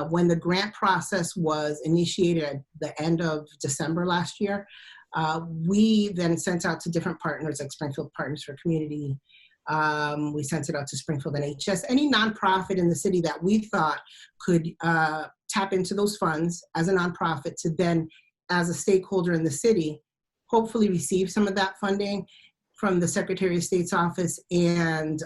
When the grant process was initiated at the end of December last year, we then sent out to different partners like Springfield Partners for Community. We sent it out to Springfield NHS, any nonprofit in the city that we thought could tap into those funds as a nonprofit to then, as a stakeholder in the city, hopefully receive some of that funding from the Secretary of State's office and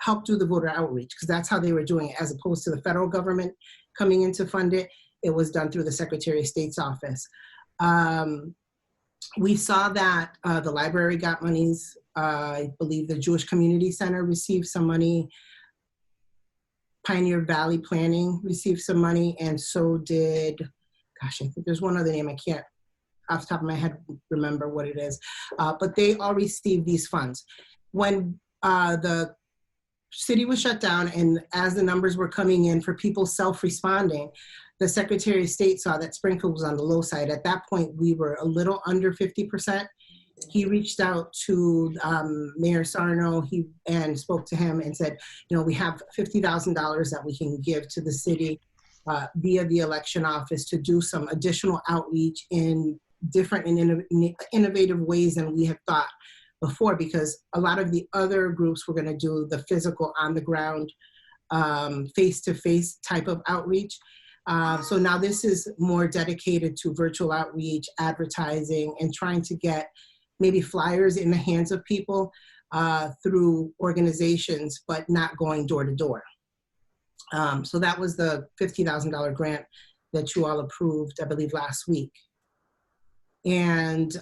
help do the voter outreach, because that's how they were doing it, as opposed to the federal government coming in to fund it. It was done through the Secretary of State's office. We saw that the library got monies. I believe the Jewish Community Center received some money. Pioneer Valley Planning received some money, and so did, gosh, I think there's one other name I can't off the top of my head remember what it is, but they all received these funds. When the city was shut down, and as the numbers were coming in for people self-responding, the Secretary of State saw that Springfield was on the low side. At that point, we were a little under 50%. He reached out to Mayor Sarno and spoke to him and said, we have $50,000 that we can give to the city via the election office to do some additional outreach in different and innovative ways than we had thought before, because a lot of the other groups were going to do the physical, on the ground, face-to-face type of outreach. So now this is more dedicated to virtual outreach, advertising, and trying to get maybe flyers in the hands of people through organizations, but not going door to door. So that was the $50,000 grant that you all approved, I believe, last week. And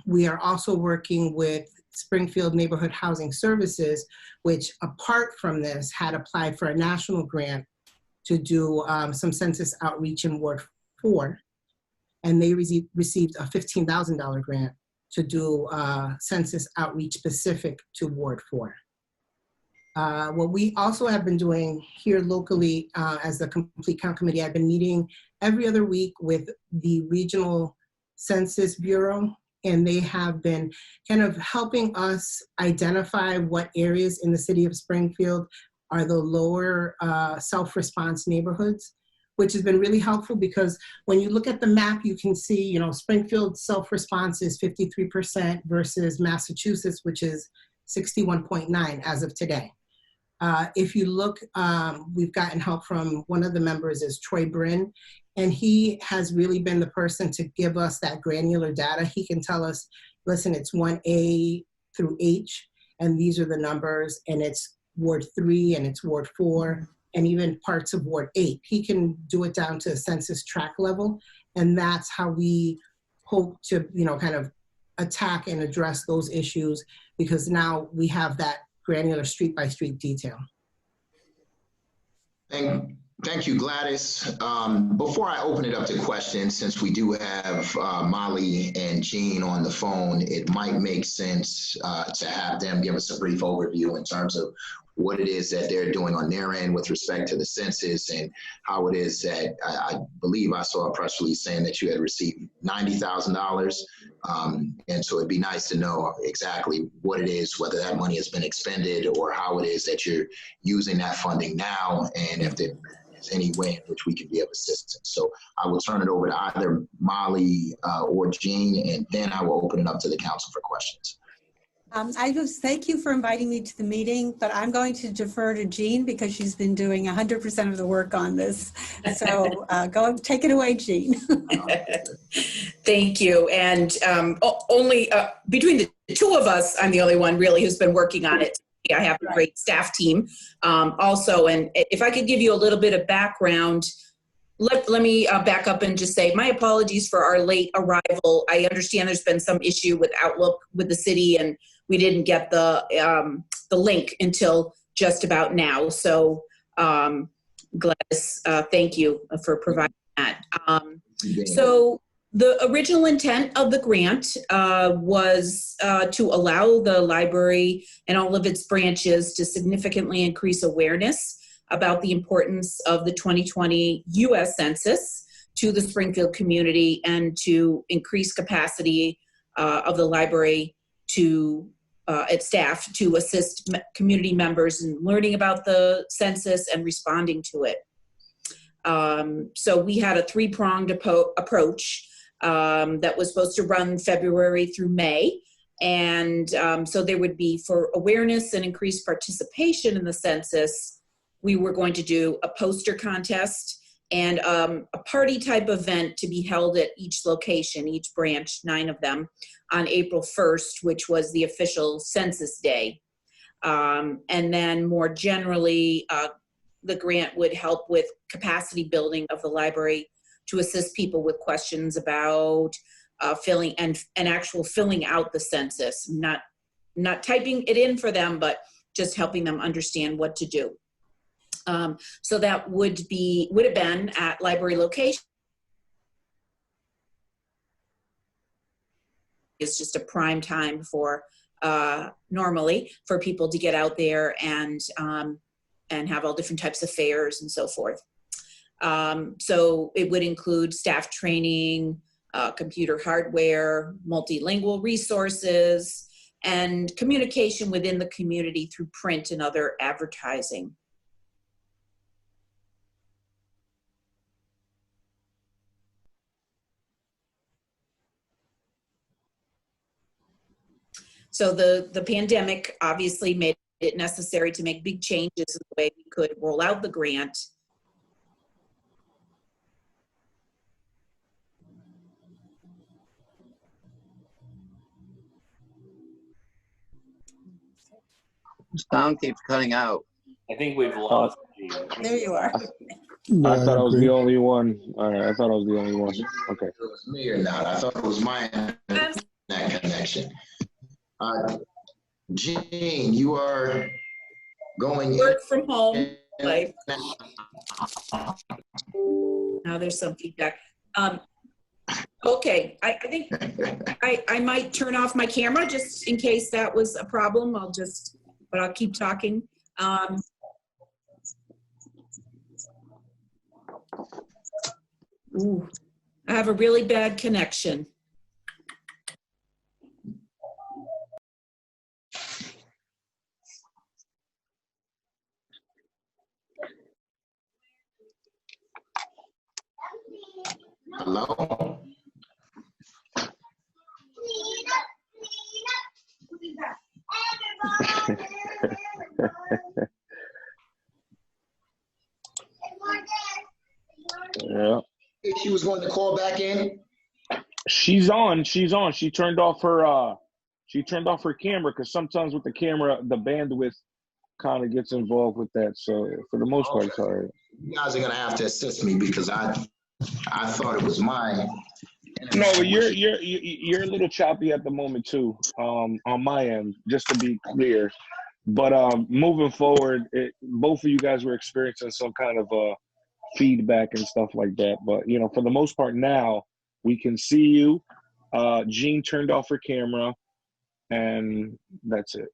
we are also working with Springfield Neighborhood Housing Services, which apart from this had applied for a national grant to do some census outreach in Ward 4. And they received a $15,000 grant to do census outreach specific to Ward 4. What we also have been doing here locally as the Complete Count Committee, I've been meeting every other week with the Regional Census Bureau, and they have been kind of helping us identify what areas in the city of Springfield are the lower self-response neighborhoods, which has been really helpful because when you look at the map, you can see, you know, Springfield self-response is 53% versus Massachusetts, which is 61.9 as of today. If you look, we've gotten help from one of the members is Troy Bryn, and he has really been the person to give us that granular data. He can tell us, listen, it's 1A through H, and these are the numbers, and it's Ward 3, and it's Ward 4, and even parts of Ward 8. He can do it down to a census tract level, and that's how we hope to, you know, kind of attack and address those issues, because now we have that granular street by street detail. Thank you, Gladys. Before I open it up to questions, since we do have Molly and Jean on the phone, it might make sense to have them give us a brief overview in terms of what it is that they're doing on their end with respect to the census and how it is that I believe I saw a press release saying that you had received $90,000. And so it'd be nice to know exactly what it is, whether that money has been expended or how it is that you're using that funding now, and if there's any way in which we can be of assistance. So I will turn it over to either Molly or Jean, and then I will open it up to the council for questions. I just thank you for inviting me to the meeting, but I'm going to defer to Jean because she's been doing 100% of the work on this. So go take it away, Jean. Thank you. And only between the two of us, I'm the only one really who's been working on it. I have a great staff team also. And if I could give you a little bit of background, let me back up and just say my apologies for our late arrival. I understand there's been some issue with Outlook with the city, and we didn't get the link until just about now. So Gladys, thank you for providing that. So the original intent of the grant was to allow the library and all of its branches to significantly increase awareness about the importance of the 2020 U.S. Census to the Springfield community and to increase capacity of the library to its staff to assist community members in learning about the census and responding to it. So we had a three-pronged approach that was supposed to run February through May. And so there would be, for awareness and increased participation in the census, we were going to do a poster contest and a party type event to be held at each location, each branch, 9 of them, on April 1st, which was the official census day. And then more generally, the grant would help with capacity building of the library to assist people with questions about filling and actual filling out the census, not typing it in for them, but just helping them understand what to do. So that would have been at library location. It's just a prime time for normally for people to get out there and have all different types of fairs and so forth. So it would include staff training, computer hardware, multilingual resources, and communication within the community through print and other advertising. So the pandemic obviously made it necessary to make big changes in the way we could roll out the grant. Sound keeps cutting out. I think we've lost Gene. There you are. I thought I was the only one. All right, I thought I was the only one. Okay. It was me or not. I thought it was my internet connection. Gene, you are going Work from home. Like, now there's some feedback. Okay, I think I might turn off my camera just in case that was a problem. But I'll keep talking. Ooh, I have a really bad connection. Hello? Yeah. She was going to call back in. She's on. She turned off her camera because sometimes with the camera, the bandwidth kind of gets involved with that. So for the most part, it's all right. You guys are gonna have to assist me because I thought it was mine. No, but you're a little choppy at the moment too, on my end, just to be clear. But moving forward, both of you guys were experiencing some kind of feedback and stuff like that. But you know, for the most part now, we can see you. Jean turned off her camera, and that's it.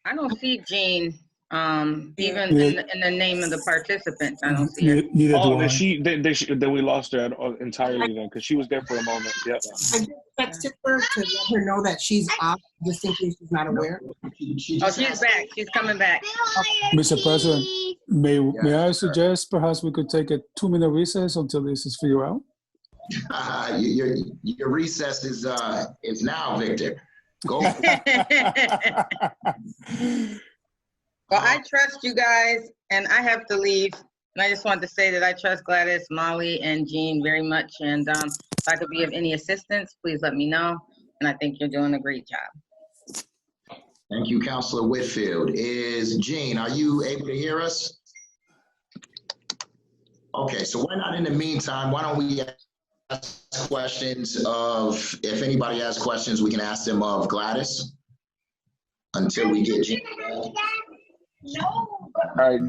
I don't see Jean. Even in the name of the participants, I don't see her. Then we lost her entirely then, because she was there for a moment. Yep. I just texted her to let her know that she's off, just in case she's not aware. Oh, she's back. She's coming back. Mr. President, may I suggest perhaps we could take a 2-minute recess until this is figured out? Your recess is now, Victor. Go. Well, I trust you guys, and I have to leave. And I just want to say that I trust Gladys, Molly, and Jean very much. And if I could be of any assistance, please let me know. And I think you're doing a great job. Thank you, Councilor Whitfield. Jean, are you able to hear us? Okay, so why not in the meantime, why don't we ask questions if anybody has questions, we can ask them of Gladys until we get Jean back. All right.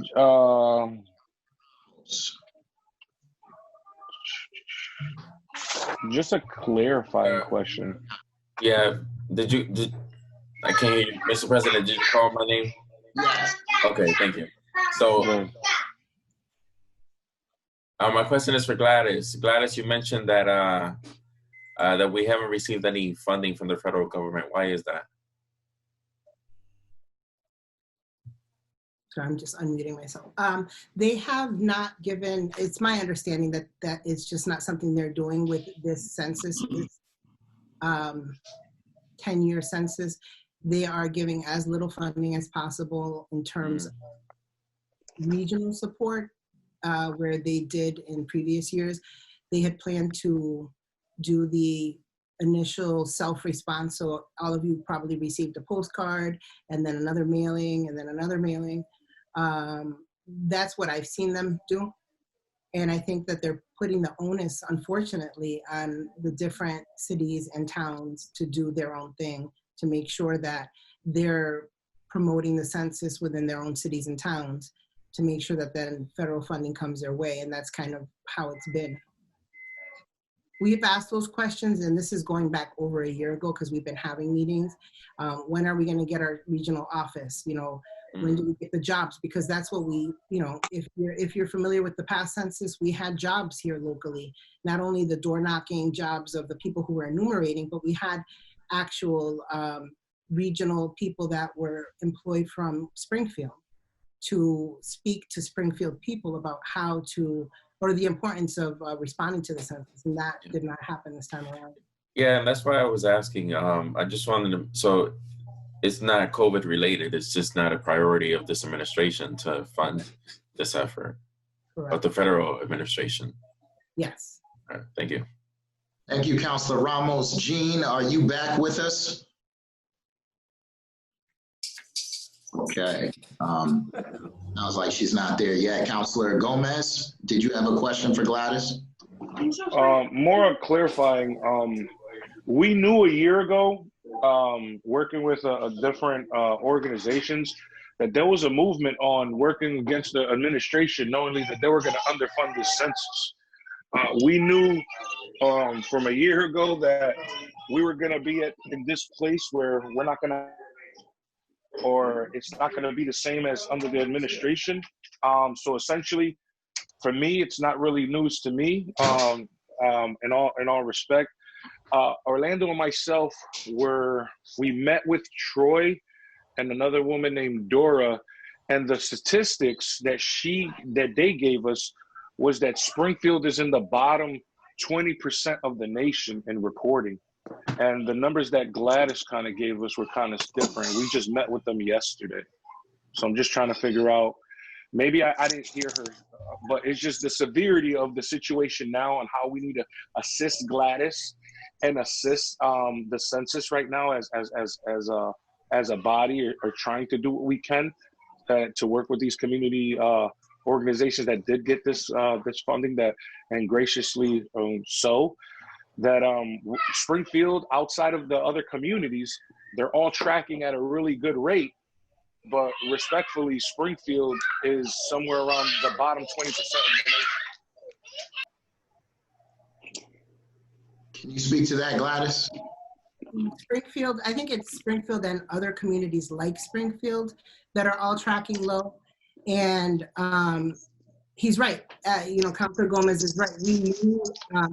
Just a clarifying question. Yeah. I can't hear you. Mr. President, did you call my name? Yes. Okay, thank you. So my question is for Gladys. Gladys, you mentioned that that we haven't received any funding from the federal government. Why is that? So I'm just unmuting myself. They have not given, it's my understanding that that is just not something they're doing with this census, this 10-year census. They are giving as little funding as possible in terms of regional support, where they did in previous years. They had planned to do the initial self-response. So all of you probably received a postcard and then another mailing and then another mailing. That's what I've seen them do. And I think that they're putting the onus, unfortunately, on the different cities and towns to do their own thing, to make sure that they're promoting the census within their own cities and towns, to make sure that then federal funding comes their way. And that's kind of how it's been. We've asked those questions, and this is going back over a year ago because we've been having meetings. When are we going to get our regional office? You know, when do we get the jobs? Because that's what we, you know, if you're familiar with the past census, we had jobs here locally. Not only the door knocking jobs of the people who were enumerating, but we had actual regional people that were employed from Springfield to speak to Springfield people about how to, or the importance of responding to the census, and that did not happen this time around. Yeah, and that's why I was asking. I just wanted to, so it's not COVID related, it's just not a priority of this administration to fund this effort, Correct. of the federal administration. Yes. All right, thank you. Thank you, Councilor Ramos. Jean, are you back with us? Okay. Sounds like she's not there yet. Councilor Gomez, did you have a question for Gladys? More clarifying, we knew a year ago, working with different organizations, that there was a movement on working against the administration, knowing that they were going to underfund the census. We knew from a year ago that we were going to be in this place where we're not going to, or it's not going to be the same as under the administration. So essentially, for me, it's not really news to me. In all respect, Orlando and myself we met with Troy and another woman named Dora, and the statistics that they gave us was that Springfield is in the bottom 20% of the nation in reporting. And the numbers that Gladys kind of gave us were kind of different. We just met with them yesterday. So I'm just trying to figure out, maybe I didn't hear her, but it's just the severity of the situation now and how we need to assist Gladys and assist the census right now as a body, or trying to do what we can to work with these community organizations that did get this funding, that and graciously so that Springfield, outside of the other communities, they're all tracking at a really good rate. But respectfully, Springfield is somewhere around the bottom 20% of the nation. Can you speak to that, Gladys? Springfield, I think it's Springfield and other communities like Springfield that are all tracking low. And he's right. Councilor Gomez is right. We knew,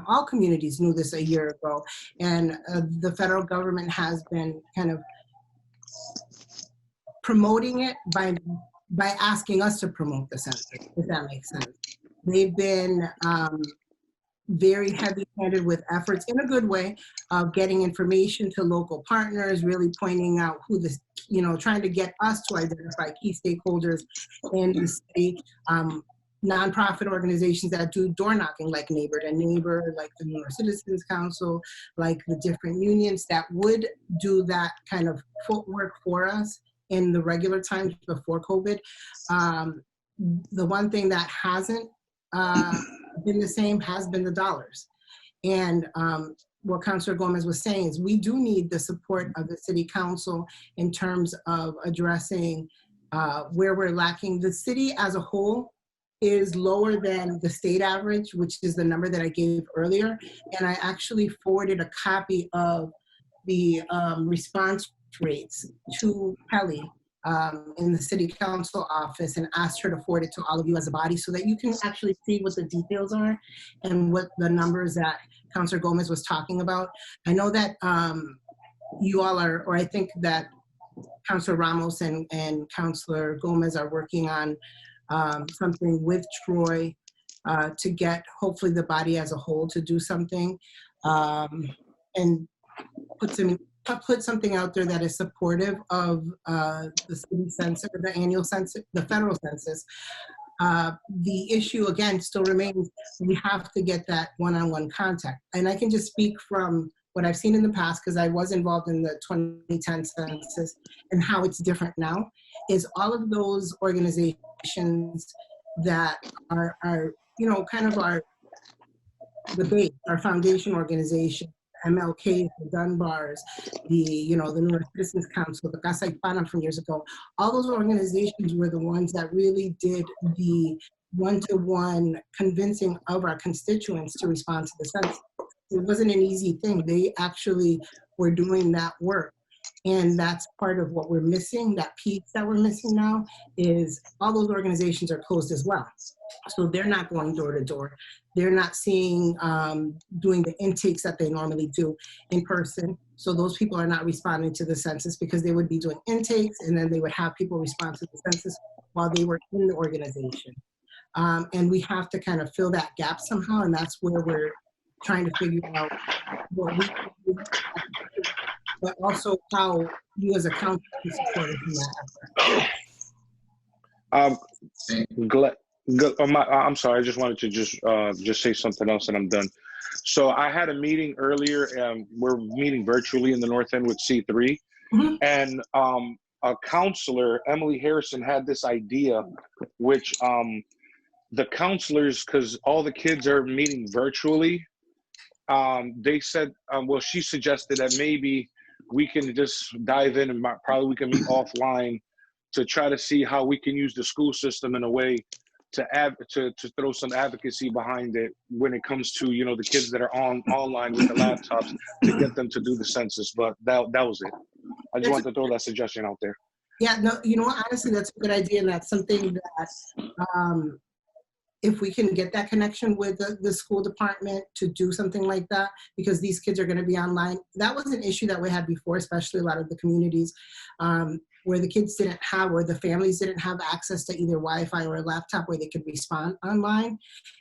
all communities knew this a year ago. And the federal government has been kind of promoting it by asking us to promote the census, if that makes sense. They've been very heavy-handed with efforts, in a good way, of getting information to local partners, really pointing out who this, trying to get us to identify key stakeholders in the state. Nonprofit organizations that do door knocking, like Neighbor to Neighbor, like the New York Citizens Council, like the different unions that would do that kind of footwork for us in the regular times before COVID. The one thing that hasn't been the same has been the dollars. And what Councilor Gomez was saying is we do need the support of the City Council in terms of addressing where we're lacking. The city as a whole is lower than the state average, which is the number that I gave earlier. And I actually forwarded a copy of the response rates to Kelly in the City Council office, and asked her to forward it to all of you as a body so that you can actually see what the details are and what the numbers that Councilor Gomez was talking about. I know that you all are, or I think that Councilor Ramos and Councilor Gomez are working on something with Troy to get hopefully the body as a whole to do something and put something out there that is supportive of the city census, the annual census, the federal census. The issue again still remains, we have to get that one-on-one contact. And I can just speak from what I've seen in the past, because I was involved in the 2010 census, and how it's different now, is all of those organizations that are kind of the base, our foundation organization, MLK, the Dunbars, the New York Citizens Council, the Casa Hispana from years ago. All those organizations were the ones that really did the one-to-one convincing of our constituents to respond to the census. It wasn't an easy thing. They actually were doing that work. And that's part of what we're missing. That piece that we're missing now is all those organizations are closed as well. So they're not going door to door. They're not seeing, doing the intakes that they normally do in person. So those people are not responding to the census, because they would be doing intakes and then they would have people respond to the census while they were in the organization. And we have to kind of fill that gap somehow. And that's where we're trying to figure out what we can do, but also how you as a council can support us in that effort. I'm sorry. I just wanted to just say something else, and I'm done. So I had a meeting earlier, and we're meeting virtually in the North End with C3, and a counselor, Emily Harrison, had this idea, which the counselors, because all the kids are meeting virtually, they said, well, she suggested that maybe we can just dive in and probably we can meet offline to try to see how we can use the school system in a way to throw some advocacy behind it when it comes to, you know, the kids that are online with the laptops to get them to do the census. But that was it. I just wanted to throw that suggestion out there. Yeah, no, you know what, honestly, that's a good idea, and that's something that if we can get that connection with the school department to do something like that, because these kids are going to be online. That was an issue that we had before, especially a lot of the communities where the kids didn't have, or the families didn't have access to either Wi-Fi or a laptop where they could respond online.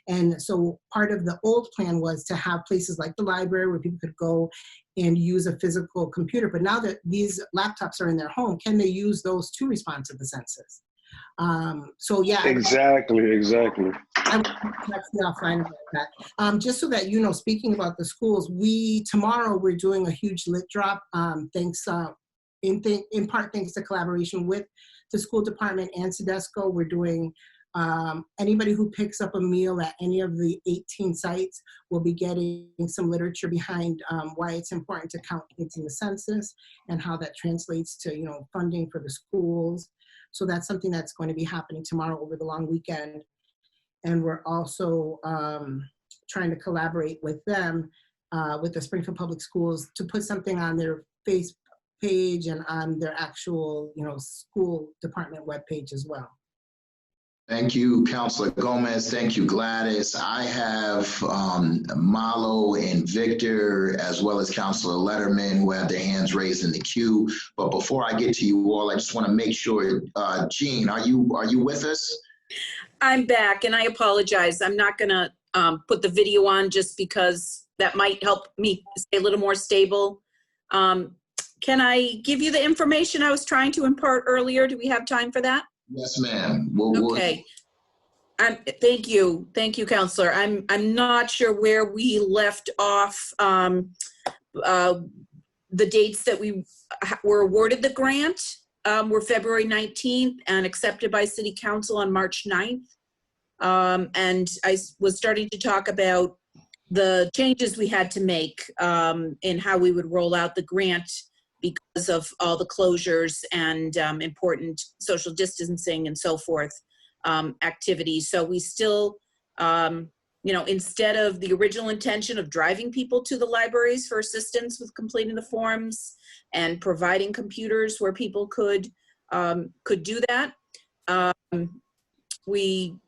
And so part of the old plan was to have places like the library where people could go and use a physical computer. But now that these laptops are in their home, can they use those to respond to the census? So yeah. Exactly. I'm actually offline about that. Just so that you know, speaking about the schools, tomorrow we're doing a huge lit drop. Thanks in part thanks to collaboration with the school department and Sedesco. We're doing anybody who picks up a meal at any of the 18 sites will be getting some literature behind why it's important to count kids in the census and how that translates to, you know, funding for the schools. So that's something that's going to be happening tomorrow over the long weekend. And we're also trying to collaborate with them, with the Springfield Public Schools, to put something on their Facebook page and on their actual, you know, school department webpage as well. Thank you, Councilor Gomez. Thank you, Gladys. I have Malo and Victor, as well as Councilor Letterman, who have their hands raised in the queue. But before I get to you all, I just want to make sure, Jean, are you with us? I'm back, and I apologize. I'm not going to put the video on just because that might help me stay a little more stable. Can I give you the information I was trying to impart earlier? Do we have time for that? Yes, ma'am. Okay. Thank you, Counselor. I'm not sure where we left off. The dates that we were awarded the grant were February 19th and accepted by City Council on March 9th. And I was starting to talk about the changes we had to make in how we would roll out the grant because of all the closures and important social distancing and so forth activities. So we still, you know, instead of the original intention of driving people to the libraries for assistance with completing the forms and providing computers where people could do that, we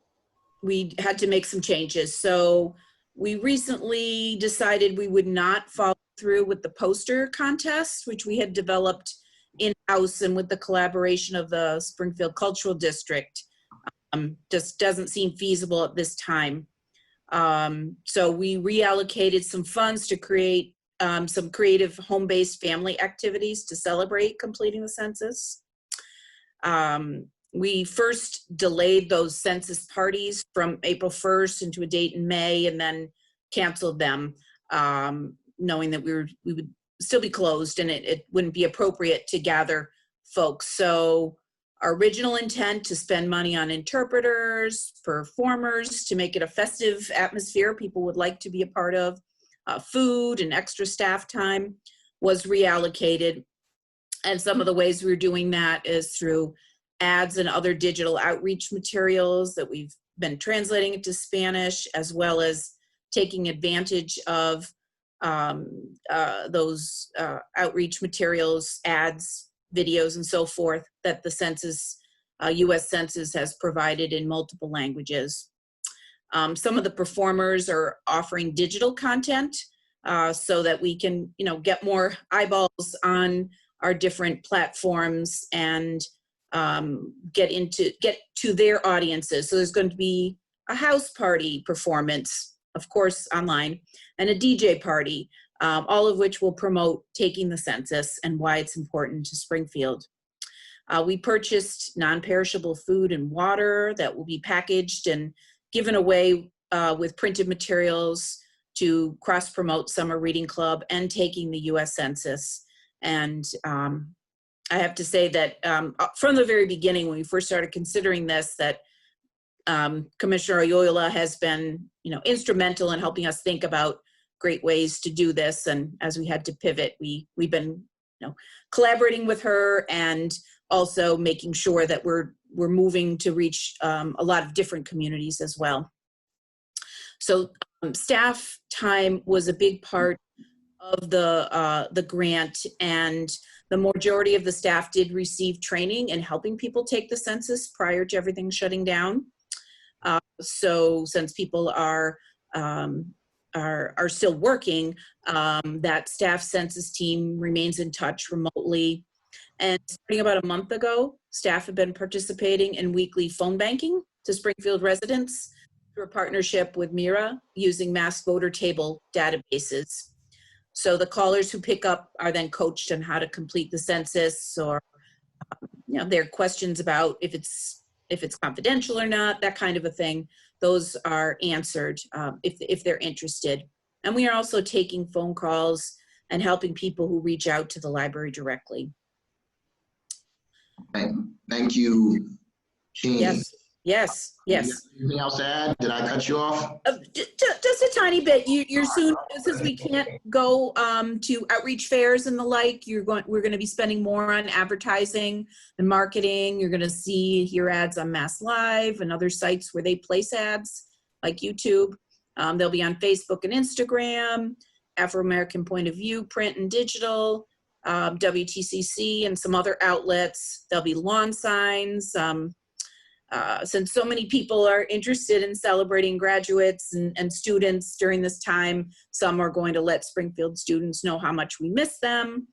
had to make some changes. So we recently decided we would not follow through with the poster contest, which we had developed in-house and with the collaboration of the Springfield Cultural District. Just doesn't seem feasible at this time. So we reallocated some funds to create some creative home-based family activities to celebrate completing the census. We first delayed those census parties from April 1st into a date in May and then canceled them, knowing that we would still be closed and it wouldn't be appropriate to gather folks. So our original intent to spend money on interpreters, performers, to make it a festive atmosphere people would like to be a part of, food and extra staff time was reallocated. And some of the ways we're doing that is through ads and other digital outreach materials that we've been translating into Spanish, as well as taking advantage of those outreach materials, ads, videos, and so forth that the Census, U.S. Census has provided in multiple languages. Some of the performers are offering digital content so that we can, you know, get more eyeballs on our different platforms and get to their audiences. So there's going to be a house party performance, of course, online, and a DJ party, all of which will promote taking the census and why it's important to Springfield. We purchased non-perishable food and water that will be packaged and given away with printed materials to cross-promote Summer Reading Club and taking the U.S. Census. And I have to say that from the very beginning, when we first started considering this, that Commissioner Oyola has been, instrumental in helping us think about great ways to do this. And as we had to pivot, we've been, collaborating with her and also making sure that we're moving to reach a lot of different communities as well. So staff time was a big part of the grant, and the majority of the staff did receive training in helping people take the census prior to everything shutting down. So since people are still working, that staff census team remains in touch remotely. And starting about a month ago, staff have been participating in weekly phone banking to Springfield residents through a partnership with MIRA using mass voter table databases. So the callers who pick up are then coached on how to complete the census, or their questions about if it's confidential or not, that kind of a thing. Those are answered if they're interested. And we are also taking phone calls and helping people who reach out to the library directly. Thank you, Jean. Yes. Anything else to add? Did I cut you off? Just a tiny bit. You're soon, since we can't go to outreach fairs and the like, we're going to be spending more on advertising and marketing. You're going to hear ads on Mass Live and other sites where they place ads, like YouTube. They'll be on Facebook and Instagram, Afro-American Point of View, print and digital, WTCC, and some other outlets. There'll be lawn signs. Since so many people are interested in celebrating graduates and students during this time, some are going to let Springfield students know how much we miss them.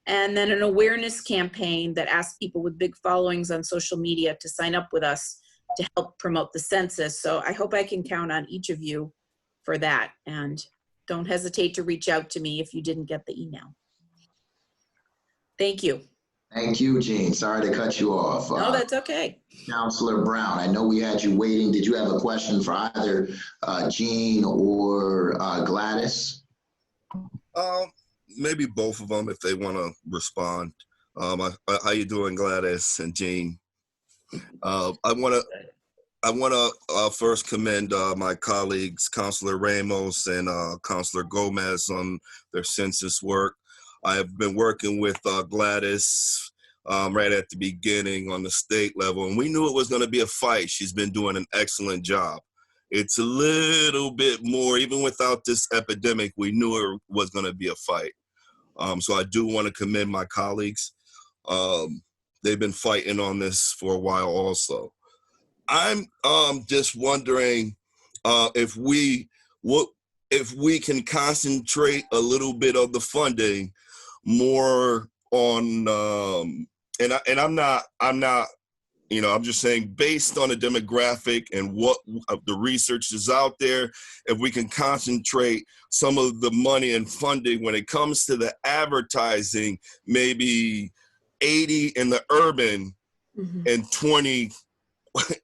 And then an awareness campaign that asks people with big followings on social media to sign up with us to help promote the census. So I hope I can count on each of you for that. And don't hesitate to reach out to me if you didn't get the email. Thank you. Thank you, Jean. Sorry to cut you off. No, that's okay. Councilor Brown, I know we had you waiting. Did you have a question for either Jean or Gladys? Maybe both of them if they want to respond. How you doing, Gladys and Jean? I want to first commend my colleagues, Councilor Ramos and Councilor Gomez, on their census work. I have been working with Gladys right at the beginning on the state level, and we knew it was going to be a fight. She's been doing an excellent job. It's a little bit more, even without this epidemic, we knew it was going to be a fight. So I do want to commend my colleagues. They've been fighting on this for a while also. I'm just wondering if we can concentrate a little bit of the funding more on I'm just saying, based on the demographic and what the research is out there, if we can concentrate some of the money and funding when it comes to the advertising, maybe 80 in the urban and 20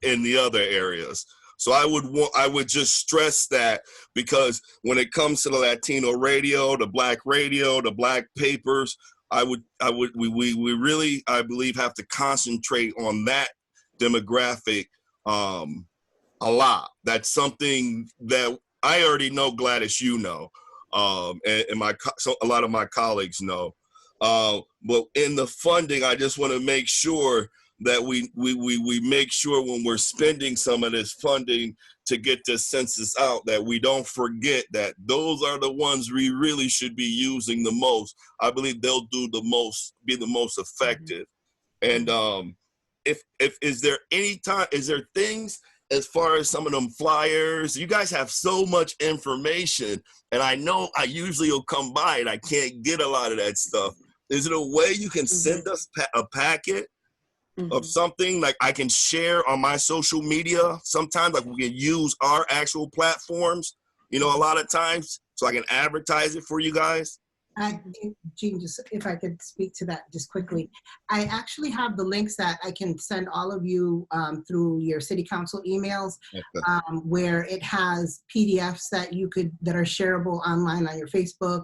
in the other areas. So I would just stress that, because when it comes to the Latino radio, the Black papers, we really, I believe, have to concentrate on that demographic a lot. That's something that I already know, Gladys, you know, and so a lot of my colleagues know. But in the funding, I just want to make sure that we make sure when we're spending some of this funding to get the census out, that we don't forget that those are the ones we really should be using the most. I believe they'll be the most effective. And is there things as far as some of them flyers? You guys have so much information, and I know I usually will come by and I can't get a lot of that stuff. Is it a way you can send us a packet of something like I can share on my social media? Sometimes, like, we can use our actual platforms, a lot of times, so I can advertise it for you guys. Jean, just if I could speak to that just quickly. I actually have the links that I can send all of you through your city council emails, where it has PDFs that are shareable online on your Facebook.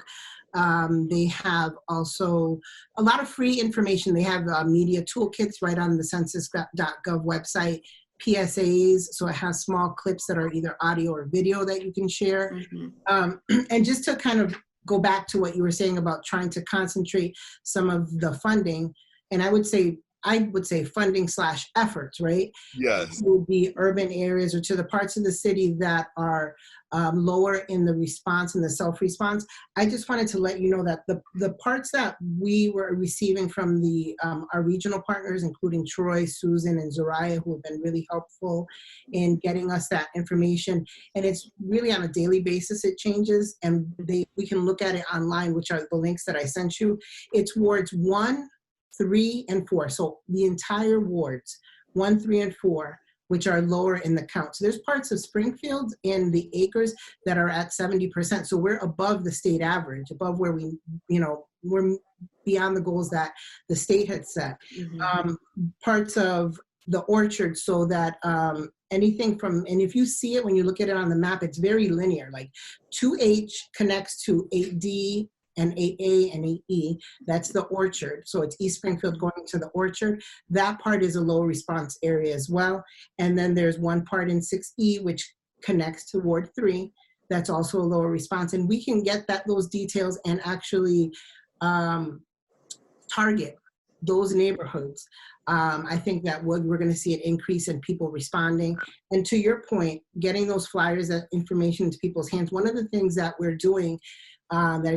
They have also a lot of free information. They have media toolkits right on the census.gov website, PSAs, so it has small clips that are either audio or video that you can share. And just to kind of go back to what you were saying about trying to concentrate some of the funding, and I would say funding / efforts, right? Yes. To the urban areas or to the parts of the city that are lower in the response and the self-response. I just wanted to let you know that the parts that we were receiving from our regional partners, including Troy, Susan, and Zariah, who have been really helpful in getting us that information. And it's really on a daily basis, it changes, and we can look at it online, which are the links that I sent you. It's wards 1, 3, and 4. So the entire wards, 1, 3, and 4, which are lower in the count. So there's parts of Springfield and the acres that are at 70%. So we're above the state average, above where we're beyond the goals that the state had set. Parts of the orchard, so that anything from, and if you see it when you look at it on the map, it's very linear. Like 2H connects to 8D, and 8A and 8E, that's the orchard. So it's East Springfield going to the orchard. That part is a low response area as well. And then there's one part in 6E, which connects to Ward 3. That's also a lower response. And we can get those details and actually target those neighborhoods. I think that we're going to see an increase in people responding. And to your point, getting those flyers, that information into people's hands. One of the things that we're doing that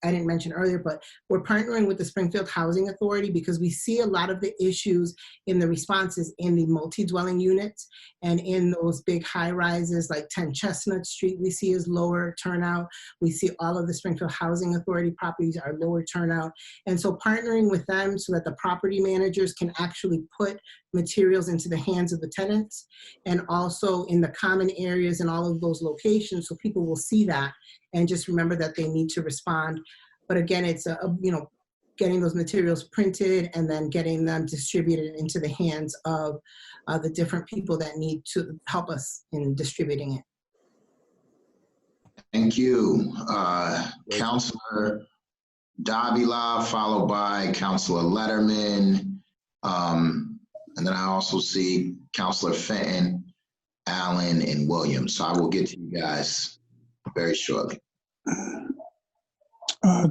I didn't mention earlier, but we're partnering with the Springfield Housing Authority because we see a lot of the issues in the responses in the multi-dwelling units and in those big high rises like 10 Chestnut Street we see is lower turnout. We see all of the Springfield Housing Authority properties are lower turnout. And so partnering with them so that the property managers can actually put materials into the hands of the tenants and also in the common areas and all of those locations so people will see that and just remember that they need to respond. But again, it's getting those materials printed and then getting them distributed into the hands of the different people that need to help us in distributing it. Thank you. Councilor Davila, followed by Councilor Letterman. And then I also see Councilor Fenton, Allen, and Williams. So I will get to you guys very shortly.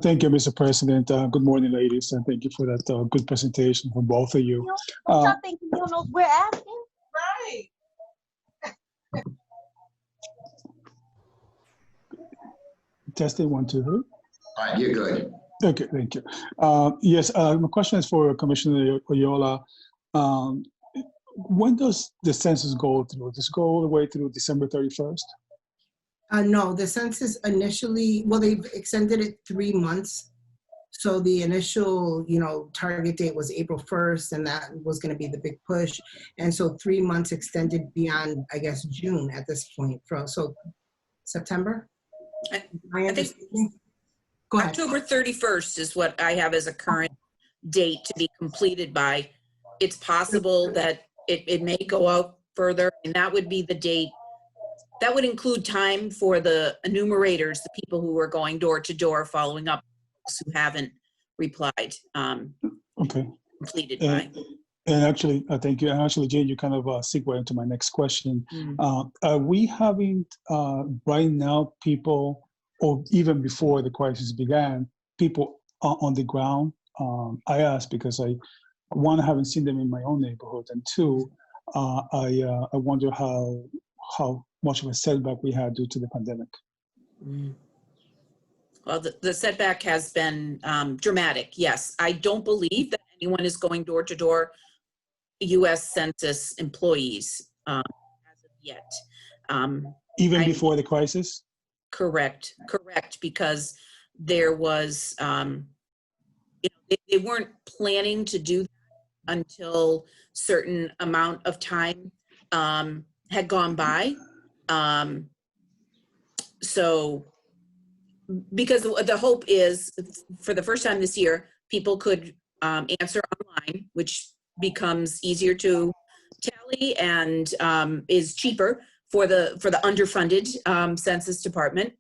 Thank you, Mr. President. Good morning, ladies, and thank you for that good presentation from both of you. Y'all think you don't know we're asking? Right. Testing 1, 2, 3. All right, you're good. Okay, thank you. Yes, my question is for Commissioner Oyola. When does the census go through? Does it go all the way through December 31st? No, the census initially, they've extended it 3 months. So the initial, target date was April 1st, and that was going to be the big push. And so 3 months extended beyond, I guess, June at this point. So September? I think Go ahead. October 31st is what I have as a current date to be completed by. It's possible that it may go out further, and that would be the date. That would include time for the enumerators, the people who are going door to door following up who haven't replied. Okay. Completed by. And actually, thank you. And actually, Jane, you kind of segue into my next question. Are we having right now people, or even before the crisis began, people on the ground? I ask because one, I haven't seen them in my own neighborhood, and two, I wonder how much of a setback we had due to the pandemic. Well, the setback has been dramatic, yes. I don't believe that anyone is going door to door, U.S. Census employees as of yet. Even before the crisis? Correct, because there was, they weren't planning to do that until certain amount of time had gone by. So because the hope is for the first time this year, people could answer online, which becomes easier to tally and is cheaper for the underfunded Census Department.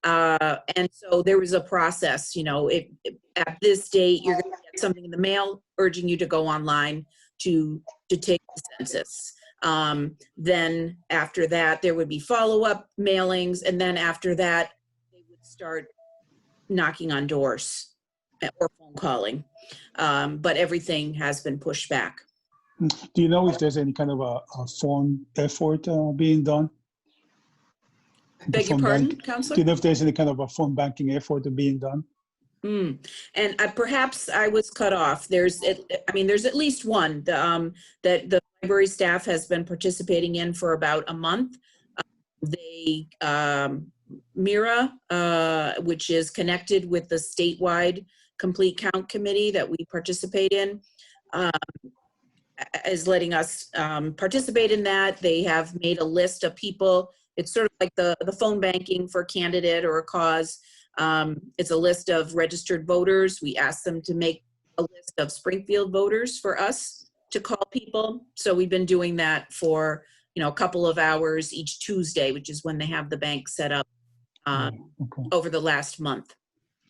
And so there was a process, you know, at this date, you're going to get something in the mail urging you to go online to take the census. Then after that, there would be follow-up mailings. And then after that, they would start knocking on doors or phone calling. But everything has been pushed back. Do you know if there's any kind of a phone effort being done? Beg your pardon, Counselor? Do you know if there's any kind of a phone banking effort being done? And perhaps I was cut off. There's at least one that the library staff has been participating in for about a month. Mira, which is connected with the statewide complete count committee that we participate in, is letting us participate in that. They have made a list of people. It's sort of like the phone banking for a candidate or a cause. It's a list of registered voters. We ask them to make a list of Springfield voters for us to call people. So we've been doing that for, a couple of hours each Tuesday, which is when they have the bank set up over the last month.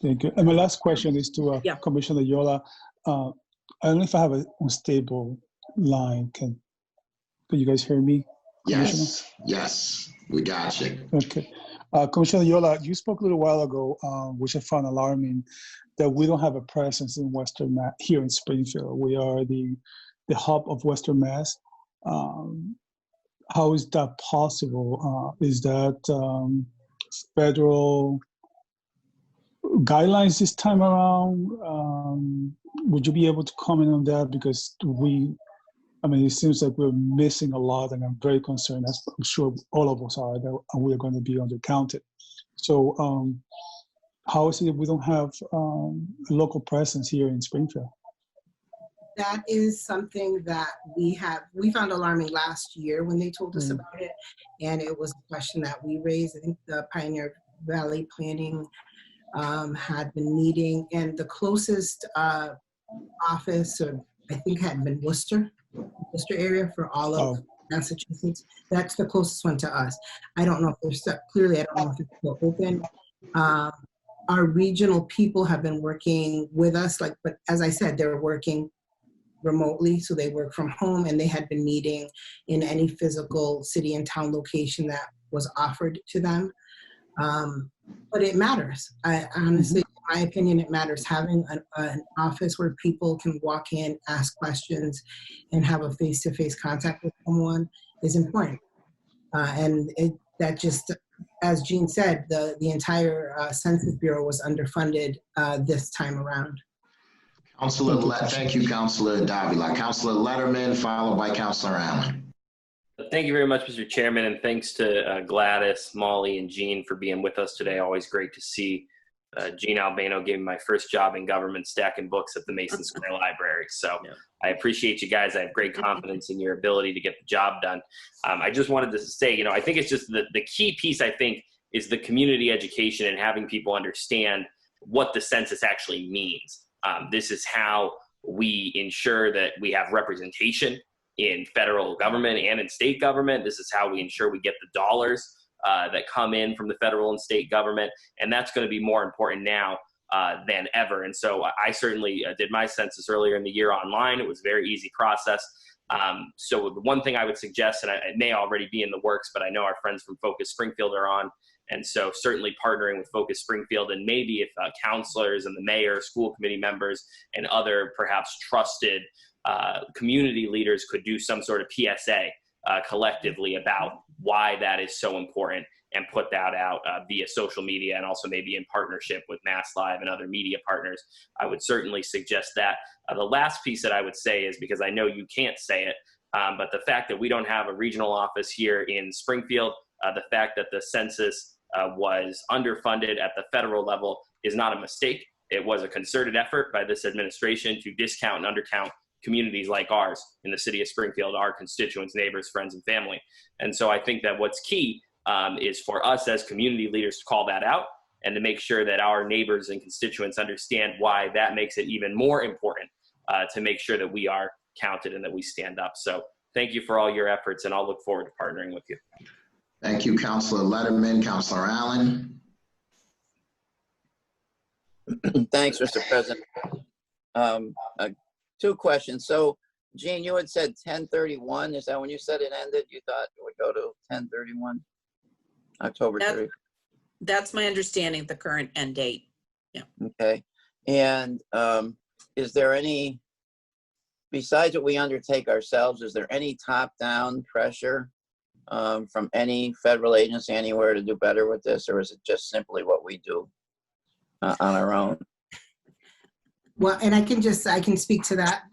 Thank you. And my last question is to Commissioner Yola. I don't know if I have a unstable line. Can you guys hear me? Yes, we got you. Okay. Commissioner Yola, you spoke a little while ago, which I found alarming, that we don't have a presence in Western Mass here in Springfield. We are the hub of Western Mass. How is that possible? Is that federal guidelines this time around? Would you be able to comment on that? Because it seems like we're missing a lot, and I'm very concerned, as I'm sure all of us are, that we're going to be undercounted. So how is it that we don't have a local presence here in Springfield? That is something that we found alarming last year when they told us about it. And it was a question that we raised. I think the Pioneer Valley Planning had been meeting, and the closest office, I think, had been Worcester area for all of Massachusetts. That's the closest one to us. I don't know if they're still, clearly, I don't know if it's still open. Our regional people have been working with us, but as I said, they're working remotely, so they work from home, and they had been meeting in any physical city and town location that was offered to them. But it matters. I honestly, in my opinion, it matters. Having an office where people can walk in, ask questions, and have a face-to-face contact with someone is important. That just, as Jean said, the entire Census Bureau was underfunded this time around. Thank you, Councilor Davila. Councilor Letterman, followed by Councilor Allen. Thank you very much, Mr. Chairman, and thanks to Gladys, Molly, and Jean for being with us today. Always great to see. Jean Albano gave me my first job in government stacking books at the Mason Square Library. So I appreciate you guys. I have great confidence in your ability to get the job done. I just wanted to say, I think it's just the key piece, I think, is the community education and having people understand what the census actually means. This is how we ensure that we have representation in federal government and in state government. This is how we ensure we get the dollars that come in from the federal and state government. And that's going to be more important now than ever. And so I certainly did my census earlier in the year online. It was a very easy process. So the one thing I would suggest, and it may already be in the works, but I know our friends from Focus Springfield are on. And so certainly partnering with Focus Springfield, and maybe if counselors and the mayor, school committee members, and other perhaps trusted community leaders could do some sort of PSA collectively about why that is so important, and put that out via social media, and also maybe in partnership with Mass Live and other media partners. I would certainly suggest that. The last piece that I would say is, because I know you can't say it, but the fact that we don't have a regional office here in Springfield, the fact that the census was underfunded at the federal level is not a mistake. It was a concerted effort by this administration to discount and undercount communities like ours in the city of Springfield, our constituents, neighbors, friends, and family. And so I think that what's key is for us as community leaders to call that out and to make sure that our neighbors and constituents understand why that makes it even more important to make sure that we are counted and that we stand up. So thank you for all your efforts, and I'll look forward to partnering with you. Thank you, Councilor Letterman. Councilor Allen. Thanks, Mr. President. Two questions. So, Jean, you had said 10/31. Is that when you said it ended? You thought it would go to 10/31, October 30th? That's my understanding, the current end date. Yeah. Okay. And is there any, besides what we undertake ourselves, is there any top-down pressure from any federal agency anywhere to do better with this, or is it just simply what we do on our own? Well, and I can speak to that.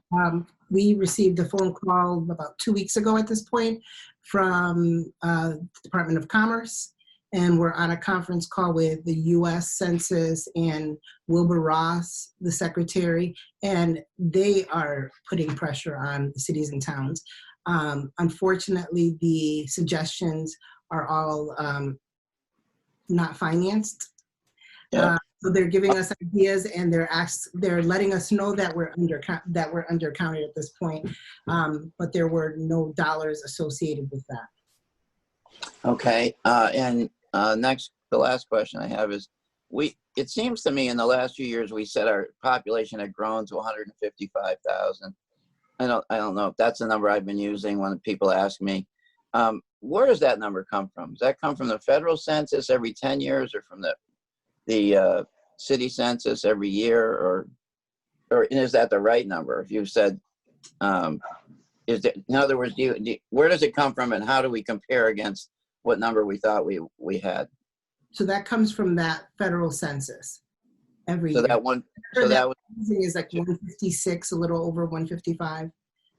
We received a phone call about 2 weeks ago at this point from the Department of Commerce, and we're on a conference call with the U.S. Census and Wilbur Ross, the secretary, and they are putting pressure on the cities and towns. Unfortunately, the suggestions are all not financed. Yeah. So they're giving us ideas, and they're letting us know that we're undercounted at this point, but there were no dollars associated with that. Okay. And next, the last question I have is, it seems to me in the last few years we said our population had grown to 155,000. I don't know if that's the number I've been using when people ask me. Where does that number come from? Does that come from the federal census every 10 years, or from the city census every year, or is that the right number? If you said, is there, in other words, where does it come from, and how do we compare against what number we thought we had? So that comes from that federal census every So year. that was is like 156, a little over 155.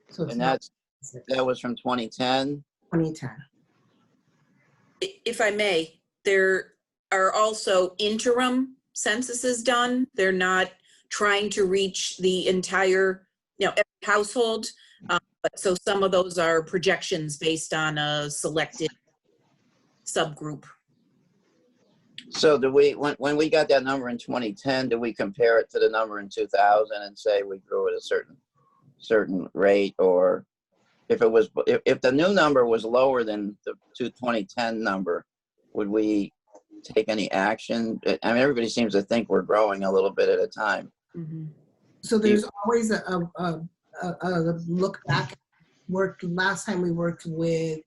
So it's and that was from 2010. 2010. If I may, there are also interim censuses done. They're not trying to reach the entire, every household. But so some of those are projections based on a selected subgroup. So do we, when we got that number in 2010, do we compare it to the number in 2000 and say we grew at a certain rate? Or if the new number was lower than the 2010 number, would we take any action? I mean, everybody seems to think we're growing a little bit at a time. Mm-hmm. So there's always a look back. Last time we worked with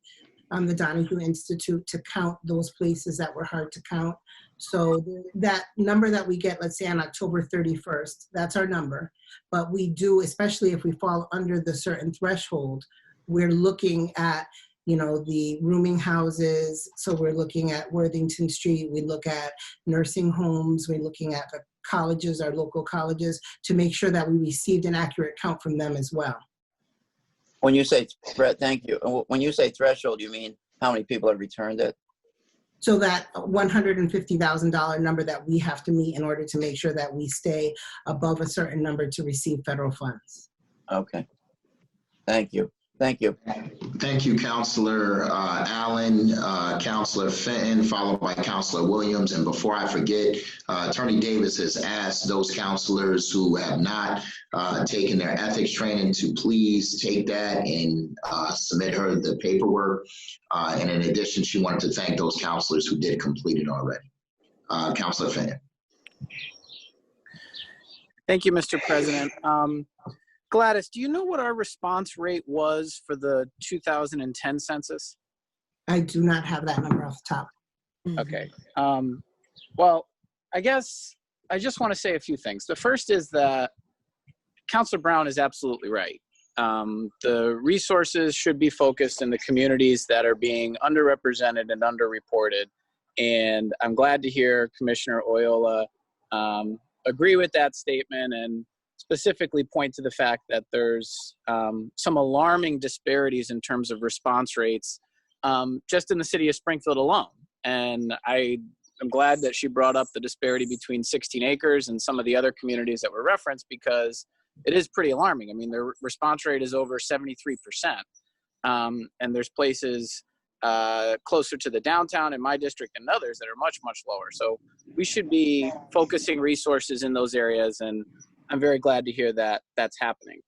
the Donahue Institute to count those places that were hard to count. So that number that we get, let's say on October 31st, that's our number. But we do, especially if we fall under the certain threshold, we're looking at, the rooming houses. So we're looking at Worthington Street. We look at nursing homes. We're looking at the colleges, our local colleges, to make sure that we received an accurate count from them as well. When you say, thank you. When you say threshold, you mean how many people have returned it? So that $150,000 number that we have to meet in order to make sure that we stay above a certain number to receive federal funds. Okay. Thank you. Thank you. Thank you, Councilor Allen, Councilor Fenton, followed by Councilor Williams. And before I forget, Attorney Davis has asked those councilors who have not taken their ethics training to please take that and submit her the paperwork. And in addition, she wanted to thank those councilors who did complete it already. Councilor Fenton. Thank you, Mr. President. Gladys, do you know what our response rate was for the 2010 census? I do not have that number off the top. Okay. Well, I guess I just want to say a few things. The first is that Councilor Brown is absolutely right. The resources should be focused in the communities that are being underrepresented and underreported. And I'm glad to hear Commissioner Oyola agree with that statement and specifically point to the fact that there's some alarming disparities in terms of response rates just in the city of Springfield alone. And I'm glad that she brought up the disparity between 16 acres and some of the other communities that were referenced, because it is pretty alarming. I mean, their response rate is over 73%. And there's places closer to the downtown in my district and others that are much, much lower. So we should be focusing resources in those areas, and I'm very glad to hear that that's happening.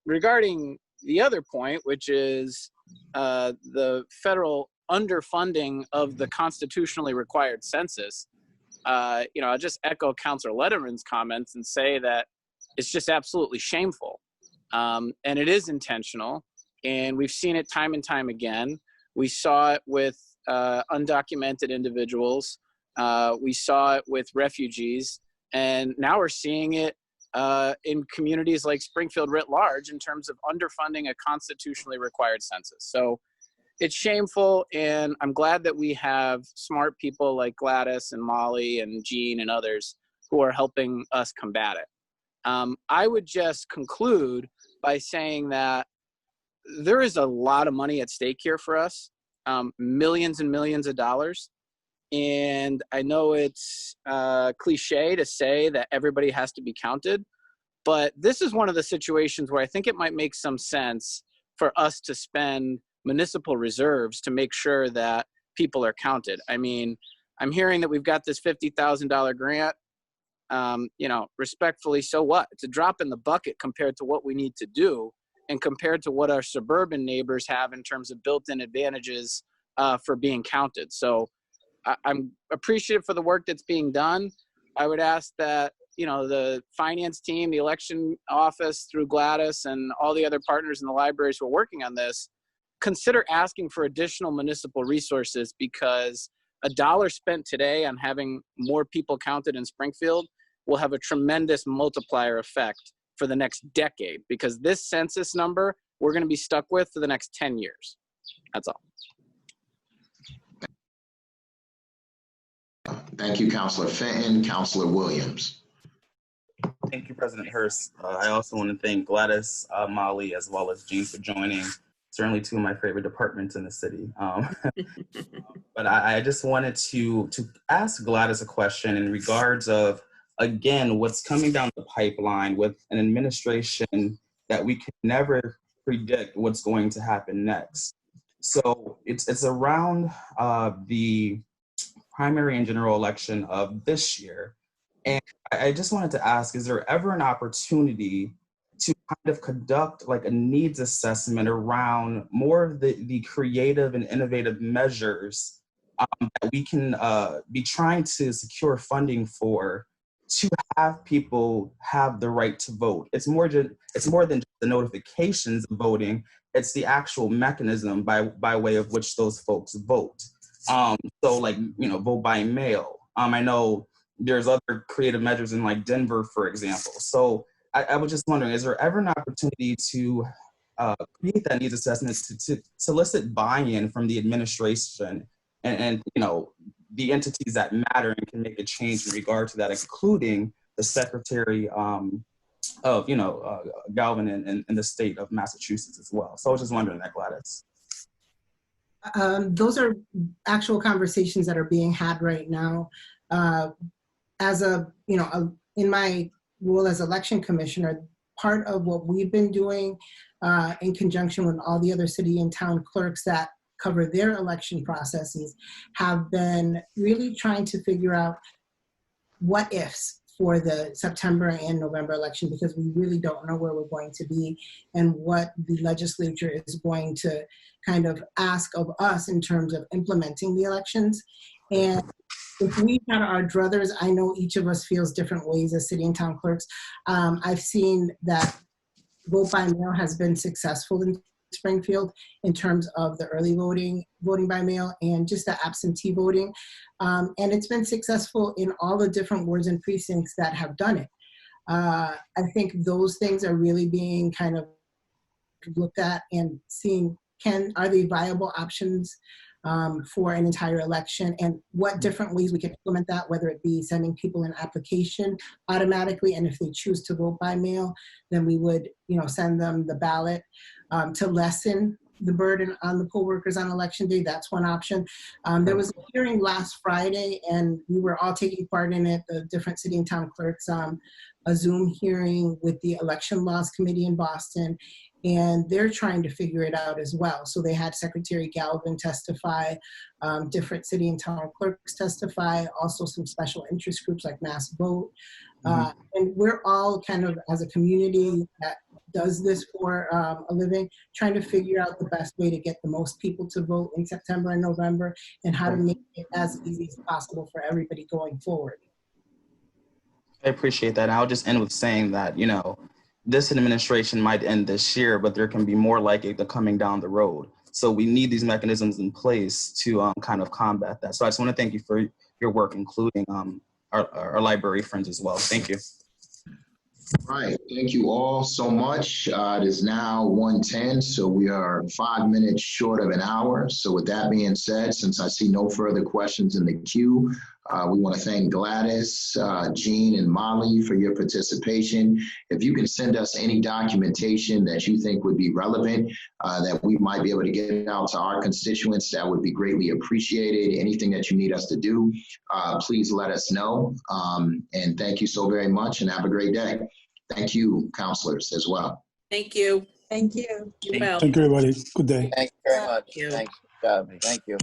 Regarding the other point, which is the federal underfunding of the constitutionally required census, I'll just echo Councilor Letterman's comments and say that it's just absolutely shameful. And it is intentional, and we've seen it time and time again. We saw it with undocumented individuals. We saw it with refugees, and now we're seeing it in communities like Springfield writ large in terms of underfunding a constitutionally required census. So it's shameful, and I'm glad that we have smart people like Gladys and Molly and Jean and others who are helping us combat it. I would just conclude by saying that there is a lot of money at stake here for us, millions and millions of dollars. And I know it's cliche to say that everybody has to be counted, but this is one of the situations where I think it might make some sense for us to spend municipal reserves to make sure that people are counted. I mean, I'm hearing that we've got this $50,000 grant. Respectfully, so what? It's a drop in the bucket compared to what we need to do and compared to what our suburban neighbors have in terms of built-in advantages for being counted. So I'm appreciative for the work that's being done. I would ask that, the finance team, the election office through Gladys and all the other partners in the libraries who are working on this, consider asking for additional municipal resources, because $1 spent today on having more people counted in Springfield will have a tremendous multiplier effect for the next decade, because this census number we're going to be stuck with for the next 10 years. That's all. Thank you, Councilor Fenton. Councilor Williams. Thank you, President Hurst. I also want to thank Gladys, Molly, as well as Jean for joining. Certainly two of my favorite departments in the city. But I just wanted to ask Gladys a question in regards of, again, what's coming down the pipeline with an administration that we can never predict what's going to happen next. So it's around the primary and general election of this year. And I just wanted to ask, is there ever an opportunity to kind of conduct like a needs assessment around more of the creative and innovative measures that we can be trying to secure funding for to have people have the right to vote? It's more than just the notifications of voting. It's the actual mechanism by way of which those folks vote. So like, vote by mail. I know there's other creative measures in like Denver, for example. So I was just wondering, is there ever an opportunity to create that needs assessment to solicit buy-in from the administration and the entities that matter and can make a change in regard to that, including the Secretary of Galvin and the state of Massachusetts as well. So I was just wondering that, Gladys. Those are actual conversations that are being had right now. In my role as election commissioner, part of what we've been doing in conjunction with all the other city and town clerks that cover their election processes have been really trying to figure out what ifs for the September and November election, because we really don't know where we're going to be and what the legislature is going to kind of ask of us in terms of implementing the elections. And if we had our druthers, I know each of us feels different ways as city and town clerks. I've seen that vote by mail has been successful in Springfield in terms of the early voting by mail, and just the absentee voting. And it's been successful in all the different wards and precincts that have done it. I think those things are really being kind of looked at and seeing, are they viable options for an entire election, and what different ways we can implement that, whether it be sending people an application automatically, and if they choose to vote by mail, then we would send them the ballot to lessen the burden on the poll workers on election day. That's one option. There was a hearing last Friday, and we were all taking part in it, the different city and town clerks, a Zoom hearing with the Election Laws Committee in Boston and they're trying to figure it out as well. So they had Secretary Galvin testify, different city and town clerks testify, also some special interest groups like Mass Vote. And we're all kind of, as a community that does this for a living, trying to figure out the best way to get the most people to vote in September and November, and how to make it as easy as possible for everybody going forward. I appreciate that. And I'll just end with saying that, you know, this administration might end this year, but there can be more like it coming down the road. So we need these mechanisms in place to kind of combat that. So I just want to thank you for your work, including our library friends as well. Thank you. Right. Thank you all so much. It is now 1:10, so we are 5 minutes short of an hour. So with that being said, since I see no further questions in the queue, we want to thank Gladys, Jean, and Molly for your participation. If you can send us any documentation that you think would be relevant, that we might be able to get out to our constituents, that would be greatly appreciated. Anything that you need us to do, please let us know. And thank you so very much, and have a great day. Thank you, counselors, as well. Thank you. Thank you. Well. Thank you, everybody. Good day. Thank you very much. Thank you. Thanks. Thank you.